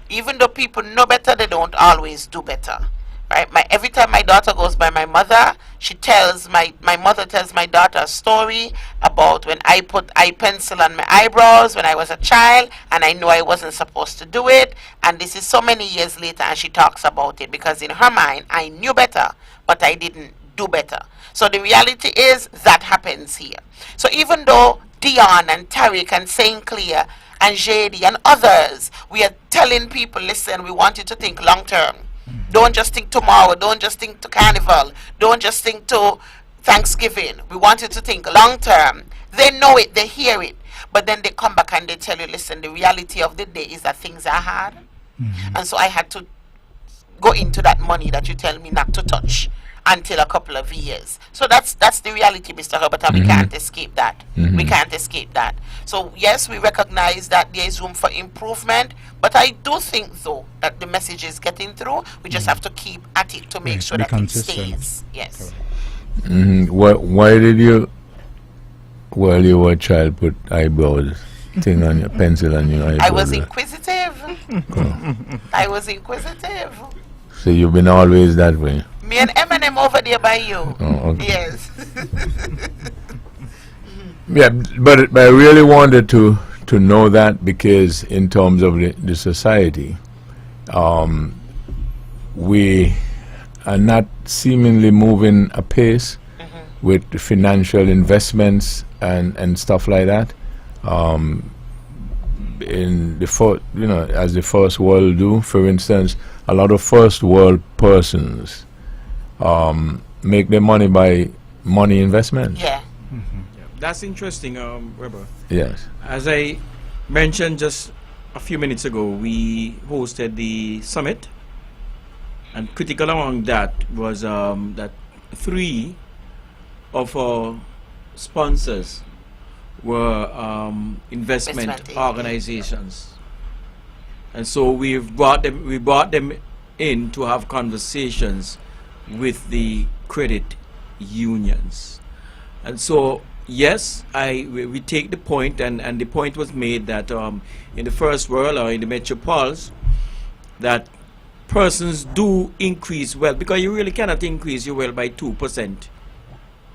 Even though people know better, they don't always do better, right? Every time my daughter goes by my mother, she tells my mother tells my daughter a story about when I put eye pencil on my eyebrows when I was a child, and I know I wasn't supposed to do it, and this is so many years later, and she talks about it because in her mind I knew better, but I didn't do better. So the reality is that happens here. So even though Dion and Tariq and St. Clair and JD and others, we are telling people, listen, we want you to think long term. Don't just think tomorrow. Don't just think to Carnival. Don't just think to Thanksgiving. We want you to think long term. They know it, they hear it, but then they come back and they tell you, listen, the reality of the day is that things are hard. And so I had to go into that money that you tell me not to touch until a couple of years. So that's the reality, Mr. Herbert, and we can't escape that. We can't escape that. So yes, we recognize that there is room for improvement, but I do think, though, that the message is getting through. We just have to keep at it to make Right, sure be that consistent. it stays. Yes. Why did you, while you were a child, put eyebrows thing on your pencil on your eyebrows? I was inquisitive. I was inquisitive. So you've been always that way? Me and Eminem over there by you. Oh, okay. Yes. Yeah, but I really wanted to know that, because in terms of the society, we are not seemingly moving apace with the financial investments and stuff like that. In the as the first world do, for instance, a lot of first world persons make their money by money investment. Yeah. That's interesting, Webbo. Yes. As I mentioned just a few minutes ago, we hosted the summit, and critical among that was that 3 of our sponsors were investment organizations, and so we brought them in to have conversations with the credit unions. And so yes, we take the point, and the point was made that in the first world, or in the metropoles, that persons do increase wealth, because you really cannot increase your wealth by 2%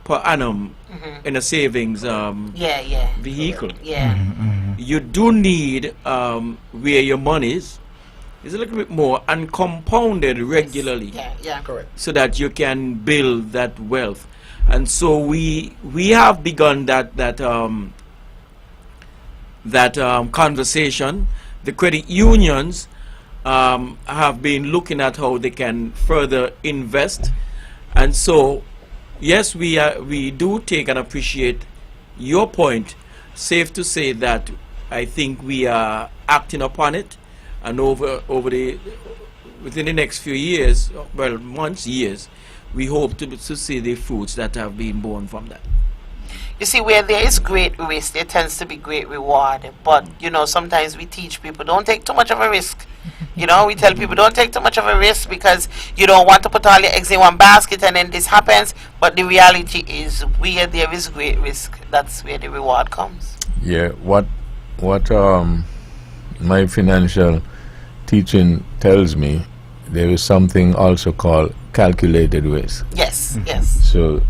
per annum in a savings vehicle. You do need where your money is a little bit more and compounded regularly, Correct. so that you can build that wealth. And so we have begun that conversation. The credit unions have been looking at how they can further invest, And so, yes, we do take and appreciate your point. Safe to say that I think we are acting upon it, and within the next few years, well, months, years, we hope to see the fruits that have been born from that. You see, where there is great risk, there tends to be great reward. But, you know, sometimes we teach people, don't take too much of a risk. You know, we tell people, don't take too much of a risk because you don't want to put all your eggs in one basket and then this happens. But the reality is, where there is great risk, that's where the reward comes. Yeah, what my financial teaching tells me, there is something also called calculated risk. Yes, yes. So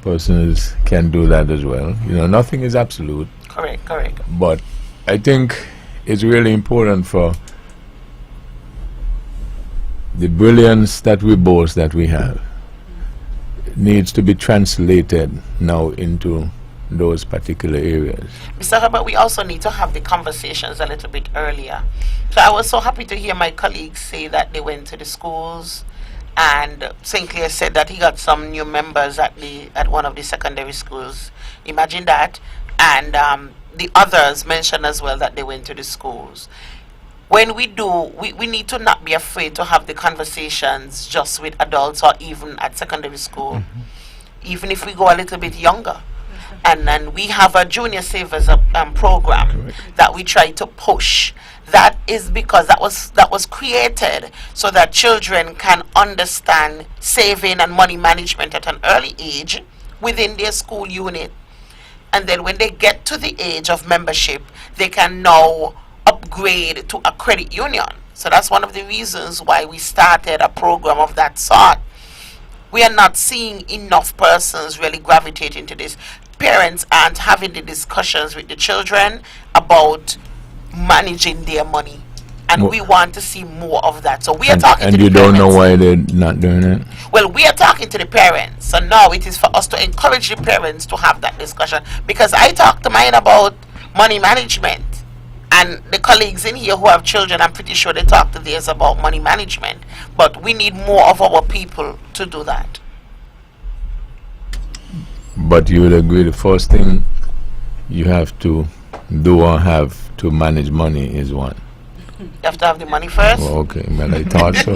persons can do that as well. You know, nothing is absolute. Correct, correct. But I think it's really important for the brilliance that we boast that we have needs to be translated now into those particular areas. Mr. Herbert, we also need to have the conversations a little bit earlier. So I was so happy to hear my colleagues say that they went to the schools, and Sinclair said that he got some new members at one of the secondary schools. Imagine that. And the others mentioned as well that they went to the schools. When we do, we need to not be afraid to have the conversations just with adults or even at secondary school, even if we go a little bit younger. And we have a junior savers program that we try to push. That is because that was created so that children can understand saving and money management at an early age within their school unit. And then when they get to the age of membership, they can now upgrade to a credit union. So that's one of the reasons why we started a program of that sort. We are not seeing enough persons really gravitating to this. Parents aren't having the discussions with the children about managing their money, and we want to see more of that. So we are talking to the parents. And you don't know why they're not doing it? Well, we are talking to the parents, so now it is for us to encourage the parents to have that discussion, because I talk to mine about money management, and the colleagues in here who have children, I'm pretty sure they talk to theirs about money management, but we need more of our people to do that. But you would agree the first thing you have to do or have to manage money is what? You have to have the money first? Well, okay, well, I thought so.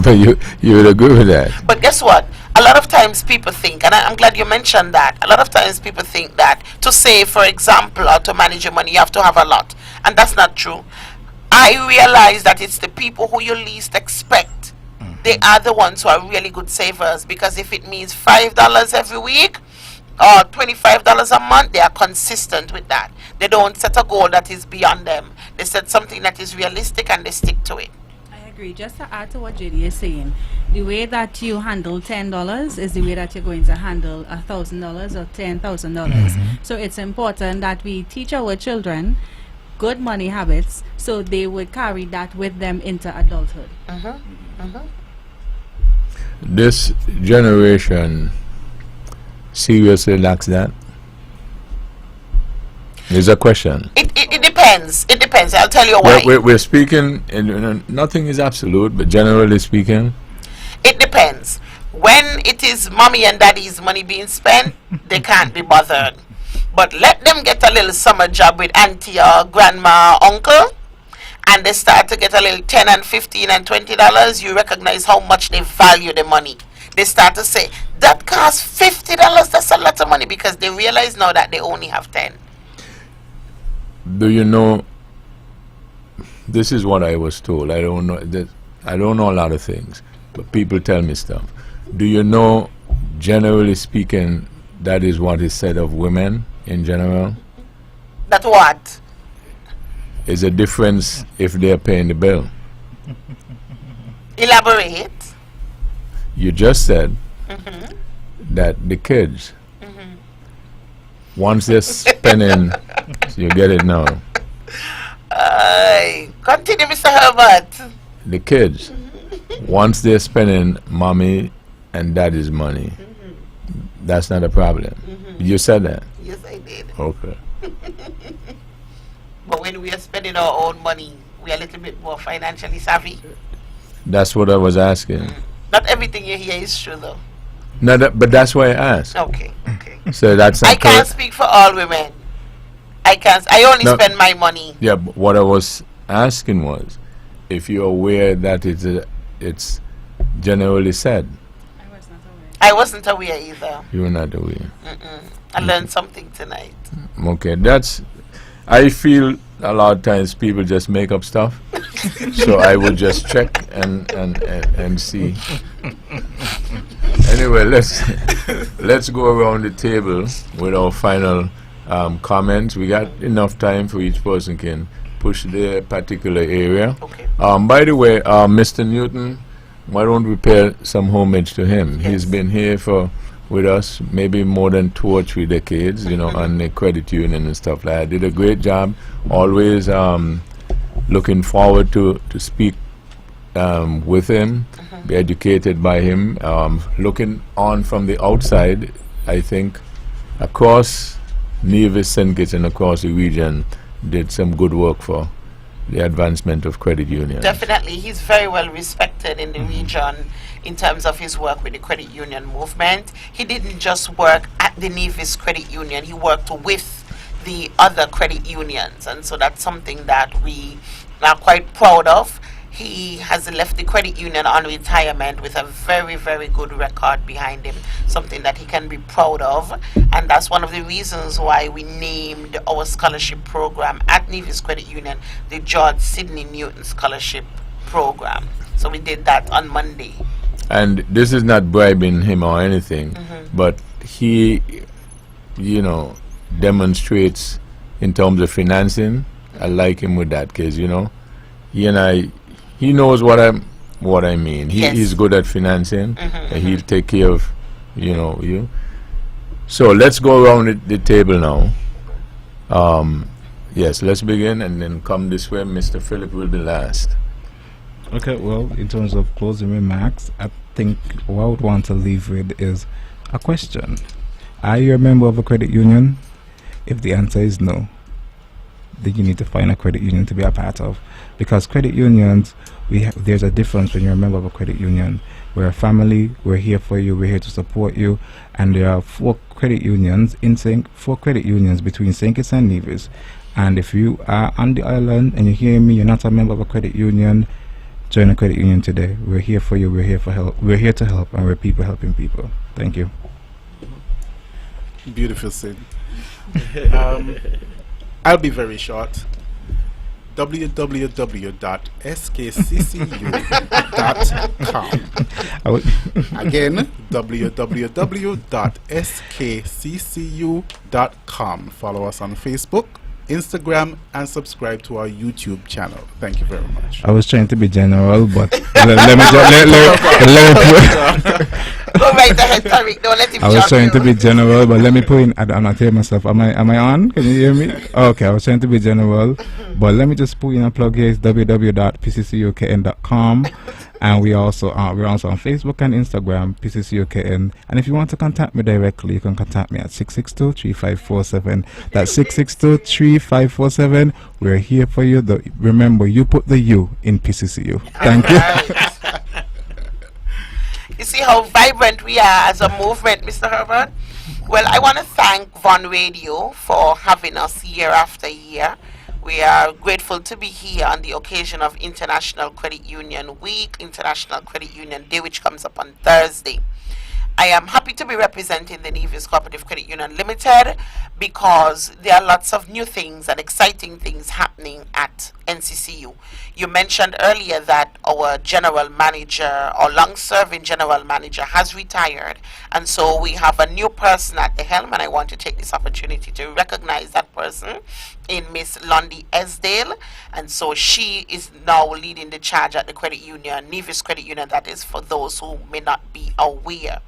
But you would agree with that? But guess what? A lot of times people think, and I'm glad you mentioned that, a lot of times people think that to save, for example, or to manage your money, you have to have a lot. And that's not true. I realize that it's the people who you least expect. They are the ones who are really good savers, because if it means $5 every week or $25 a month, they are consistent with that. They don't set a goal that is beyond them. They set something that is realistic and they stick to it. I agree. Just to add to what JD is saying, the way that you handle $10 is the way that you're going to handle $1,000 or $10,000. So it's important that we teach our children good money habits so they would carry that with them into adulthood. This generation seriously lacks that? There's a question. It depends. It depends. I'll tell you why. We're speaking, and nothing is absolute, but generally speaking, it depends. When it is mommy and daddy's money being spent, they can't be bothered. But let them get a little summer job with auntie or grandma or uncle, and they start to get a little $10 and $15 and $20, you recognize how much they value the money. They start to say, that costs $50, that's a lot of money, because they realize now that they only have 10. Do you know, this is what I was told. I don't know a lot of things, but people tell me stuff. Do you know, generally speaking, that is what is said of women in general? That what? Is a difference if they're paying the bill. Elaborate. You just said that the kids, once they're spending, so you get it now. Continue, Mr. Herbert. The kids, once they're spending mommy and daddy's money, that's not a problem. You said that? Yes, I did. Okay. But when we are spending our own money, we are a little bit more financially savvy. That's what I was asking. Not everything you hear is true, though. No, but that's why I asked. Okay. So that's not I can't correct. speak for all women. I can't. I only No. spend my money. Yeah, but what I was asking was if you're aware that it's generally said. I was not aware. I wasn't aware either. You were not aware. I learned something tonight. Okay, I feel a lot of times people just make up stuff. So I will just check and see. Anyway, let's go around the table with our final comments. We got enough time for each person can push their particular area. Okay. By the way, Mr. Newton, why don't we pay some homage to him? Yes. He's been here with us maybe more than 2 or 3 decades, on the credit union and stuff like that. Did a great job. Always looking forward to speak with him, be educated by him. Looking on from the outside, I think across Nevis, St. Kitts and across the region did some good work for the advancement of credit unions. Definitely, he's very well respected in the region in terms of his work with the credit union movement. He didn't just work at the Nevis Credit Union, he worked with the other credit unions, and so that's something that we are quite proud of. He has left the credit union on retirement with a very, very good record behind him, something that he can be proud of. And that's one of the reasons why we named our scholarship program at Nevis Credit Union the George Sidney Newton Scholarship Program. So we did that on Monday. And this is not bribing him or anything, but he, demonstrates in terms of financing. I like him with that because, he knows what I mean. Yes. He's good at financing. And he'll take care of, you. So let's go around the table now. Yes, let's begin and then come this way. Mr. Philip will be last. Okay, well, in terms of closing remarks, I think what I would want to leave with is a question. Are you a member of a credit union? If the answer is no, then you need to find a credit union to be a part of. Because credit unions, there's a difference when you're a member of a credit union. We're a family, we're here for you, we're here to support you, and there are 4 credit unions between St. Kitts and Nevis. And if you are on the island and you're hearing me, you're not a member of a credit union, join a credit union today. We're here for you, we're here for help, we're here to help, and we're people helping people. Thank you. Beautiful, Sid. I'll be very short. www.skccu.com. Again, www.skccu.com. Follow us on Facebook, Instagram, and subscribe to our YouTube channel. Thank you very much. I was trying to be general, but let me Go right ahead, Tariq. Don't let him I was jump trying to you. be general, but let me put in. I'm not hearing myself. Am I on? Can you hear me? Okay, I was trying to be general, but let me just put in a plug here. It's www.pccukn.com, and we're also on Facebook and Instagram, PCCUKN. And if you want to contact me directly, you can contact me at 662-3547. That's 662-3547. We're here for you. Remember, you put the U in PCCU. Thank you. You see how vibrant we are as a movement, Mr. Herbert? Well, I want to thank Von Radio for having us year after year. We are grateful to be here on the occasion of International Credit Union Week, International Credit Union Day, which comes up on Thursday. I am happy to be representing the Nevis Cooperative Credit Union Limited because there are lots of new things and exciting things happening at NCCU. You mentioned earlier that our general manager, our long-serving general manager, has retired, and so we have a new person at the helm, and I want to take this opportunity to recognize that person in Miss Lundy Esdale, and so she is now leading the charge at the credit union, Nevis Credit Union, that is for those who may not be aware.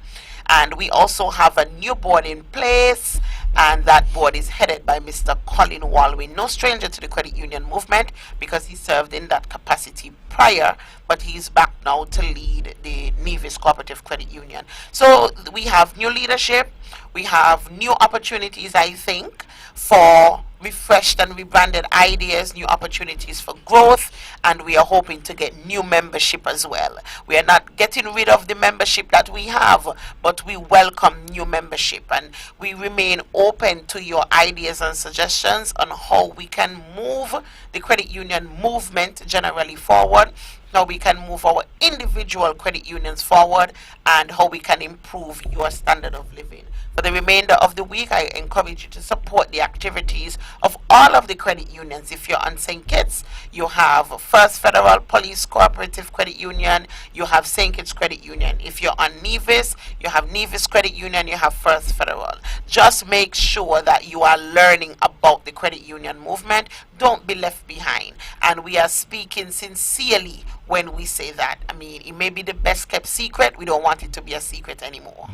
And we also have a new board in place, and that board is headed by Mr. Colin Walwyn, no stranger to the credit union movement because he served in that capacity prior, but he's back now to lead the Nevis Cooperative Credit Union. So we have new leadership, we have new opportunities, I think, for refreshed and rebranded ideas, new opportunities for growth, and we are hoping to get new membership as well. We are not getting rid of the membership that we have, but we welcome new membership, and we remain open to your ideas and suggestions on how we can move the credit union movement generally forward, how we can move our individual credit unions forward, and how we can improve your standard of living. For the remainder of the week, I encourage you to support the activities of all of the credit unions. If you're on St. Kitts, you have First Federal Police Cooperative Credit Union, you have St. Kitts Credit Union. If you're on Nevis, you have Nevis Credit Union, you have First Federal. Just make sure that you are learning about the credit union movement. Don't be left behind. And we are speaking sincerely when we say that. I mean, it may be the best kept secret. We don't want it to be a secret anymore.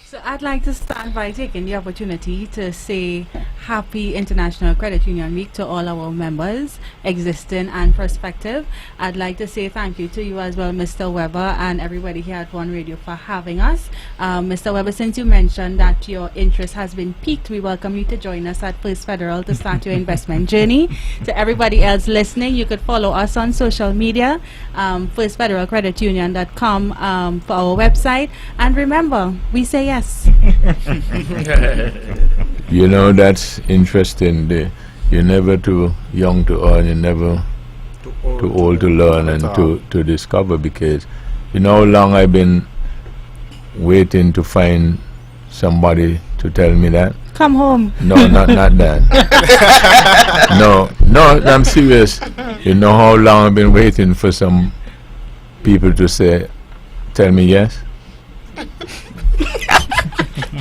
So I'd like to start by taking the opportunity to say Happy International Credit Union Week to all our members, existing and prospective. I'd like to say thank you to you as well, Mr. Webber, and everybody here at One Radio for having us. Mr. Webber, since you mentioned that your interest has been piqued, we welcome you to join us at First Federal to start your investment journey. To everybody else listening, you could follow us on social media, firstfederalcreditunion.com for our website. And remember, we say yes. You know, that's interesting. You're never too young to earn, you're never too old to learn and to discover, because you know how long I've been waiting to find somebody to tell me that. Come home. No, not that. No, I'm serious. You know how long I've been waiting for some people to tell me yes?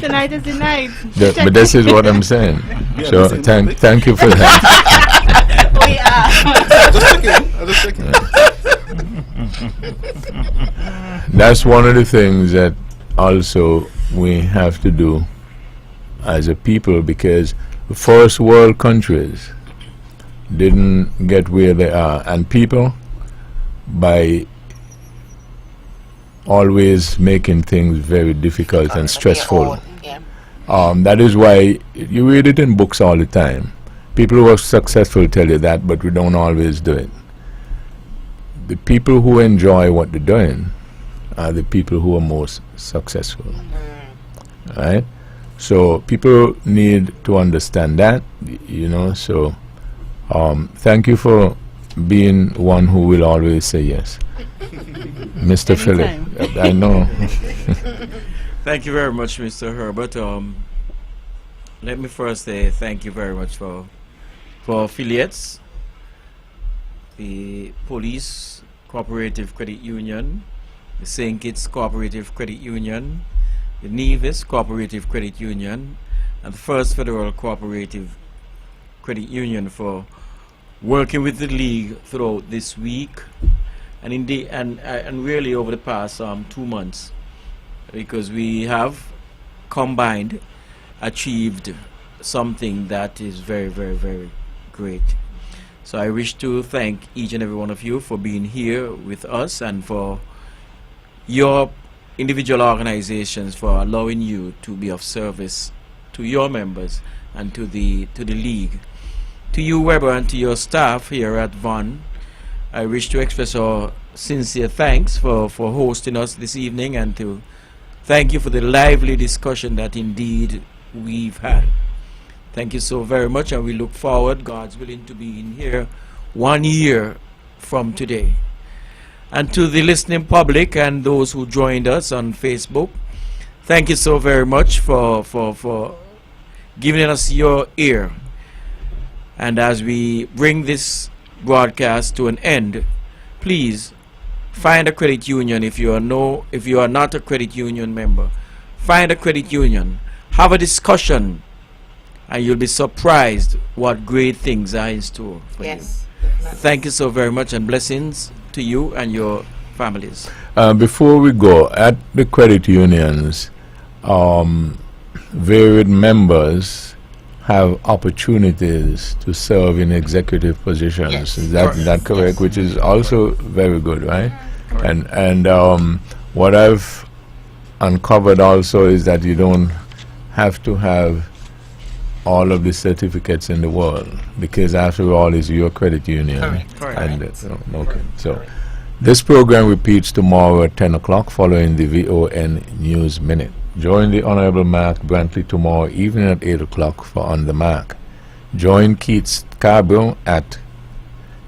Tonight is the night. But this is what I'm saying. Yeah, so thank you for that. We are. Just checking. That's one of the things that also we have to do as a people, because the first world countries didn't get where they are, and people, by always making things very difficult and stressful. That is why you read it in books all the time. People who are successful tell you that, but we don't always do it. The people who enjoy what they're doing are the people who are most successful. Right? So people need to understand that, you know. So thank you for being one who will always say yes. Mr. Philip, I know. Thank you very much, Mr. Herbert. Let me first say thank you very much for affiliates, the Police Cooperative Credit Union, the St. Kitts Cooperative Credit Union, the Nevis Cooperative Credit Union, and the First Federal Cooperative Credit Union for working with the League throughout this week, and indeed, and really over the past 2 months, because we have combined achieved something that is very, very, very great. So I wish to thank each and every one of you for being here with us, and for your individual organizations for allowing you to be of service to your members and to the League. To you, Webber, and to your staff here at VON, I wish to express our sincere thanks for hosting us this evening, and to thank you for the lively discussion that indeed we've had. Thank you so very much, and we look forward, God's willing, to be in here 1 year from today. And to the listening public and those who joined us on Facebook, thank you so very much for giving us your ear. And as we bring this broadcast to an end, please find a credit union. If you are not a credit union member, find a credit union, have a discussion, and you'll be surprised what great things are in store for you. Thank you so very much, and blessings to you and your families. Before we go, at the credit unions, varied members have opportunities to serve in executive positions. Yes. Is that correct? Yes. Which is also very good, right? And what I've uncovered also is that you don't have to have all of the certificates in the world, because after all, it's your credit union. Correct. And okay. So this program repeats tomorrow at 10 o'clock following the VON News Minute. Join the Honorable Mark Brantley tomorrow evening at 8 o'clock for On the Mark. Join Keith Scarborough at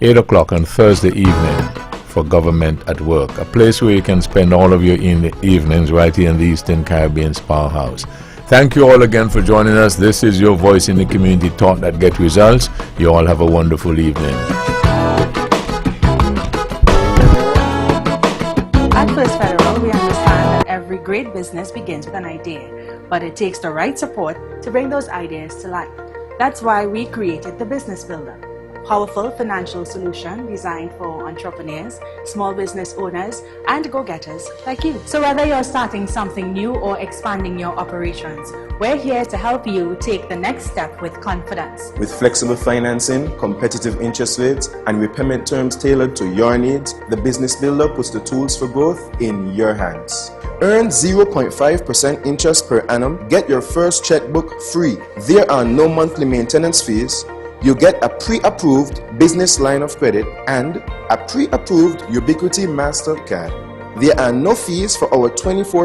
8 o'clock on Thursday evening for Government at Work, a place where you can spend all of your evenings right here in the Eastern Caribbean's powerhouse. Thank you all again for joining us. This is your voice in the community, Talk That Get Results. You all have a wonderful evening. At First Federal, we understand that every great business begins with an idea, but it takes the right support to bring those ideas to life. That's why we created the Business Builder, a powerful financial solution designed for entrepreneurs, small business owners, and go-getters like you. So whether you're starting something new or expanding your operations, we're here to help you take the next step with confidence. With flexible financing, competitive interest rates, and repayment terms tailored to your needs, the Business Builder puts the tools for growth in your hands. Earn 0.5% interest per annum. Get your first checkbook free. There are no monthly maintenance fees. You get a pre-approved business line of credit and a pre-approved Ubiquity MasterCard. There are no fees for our 24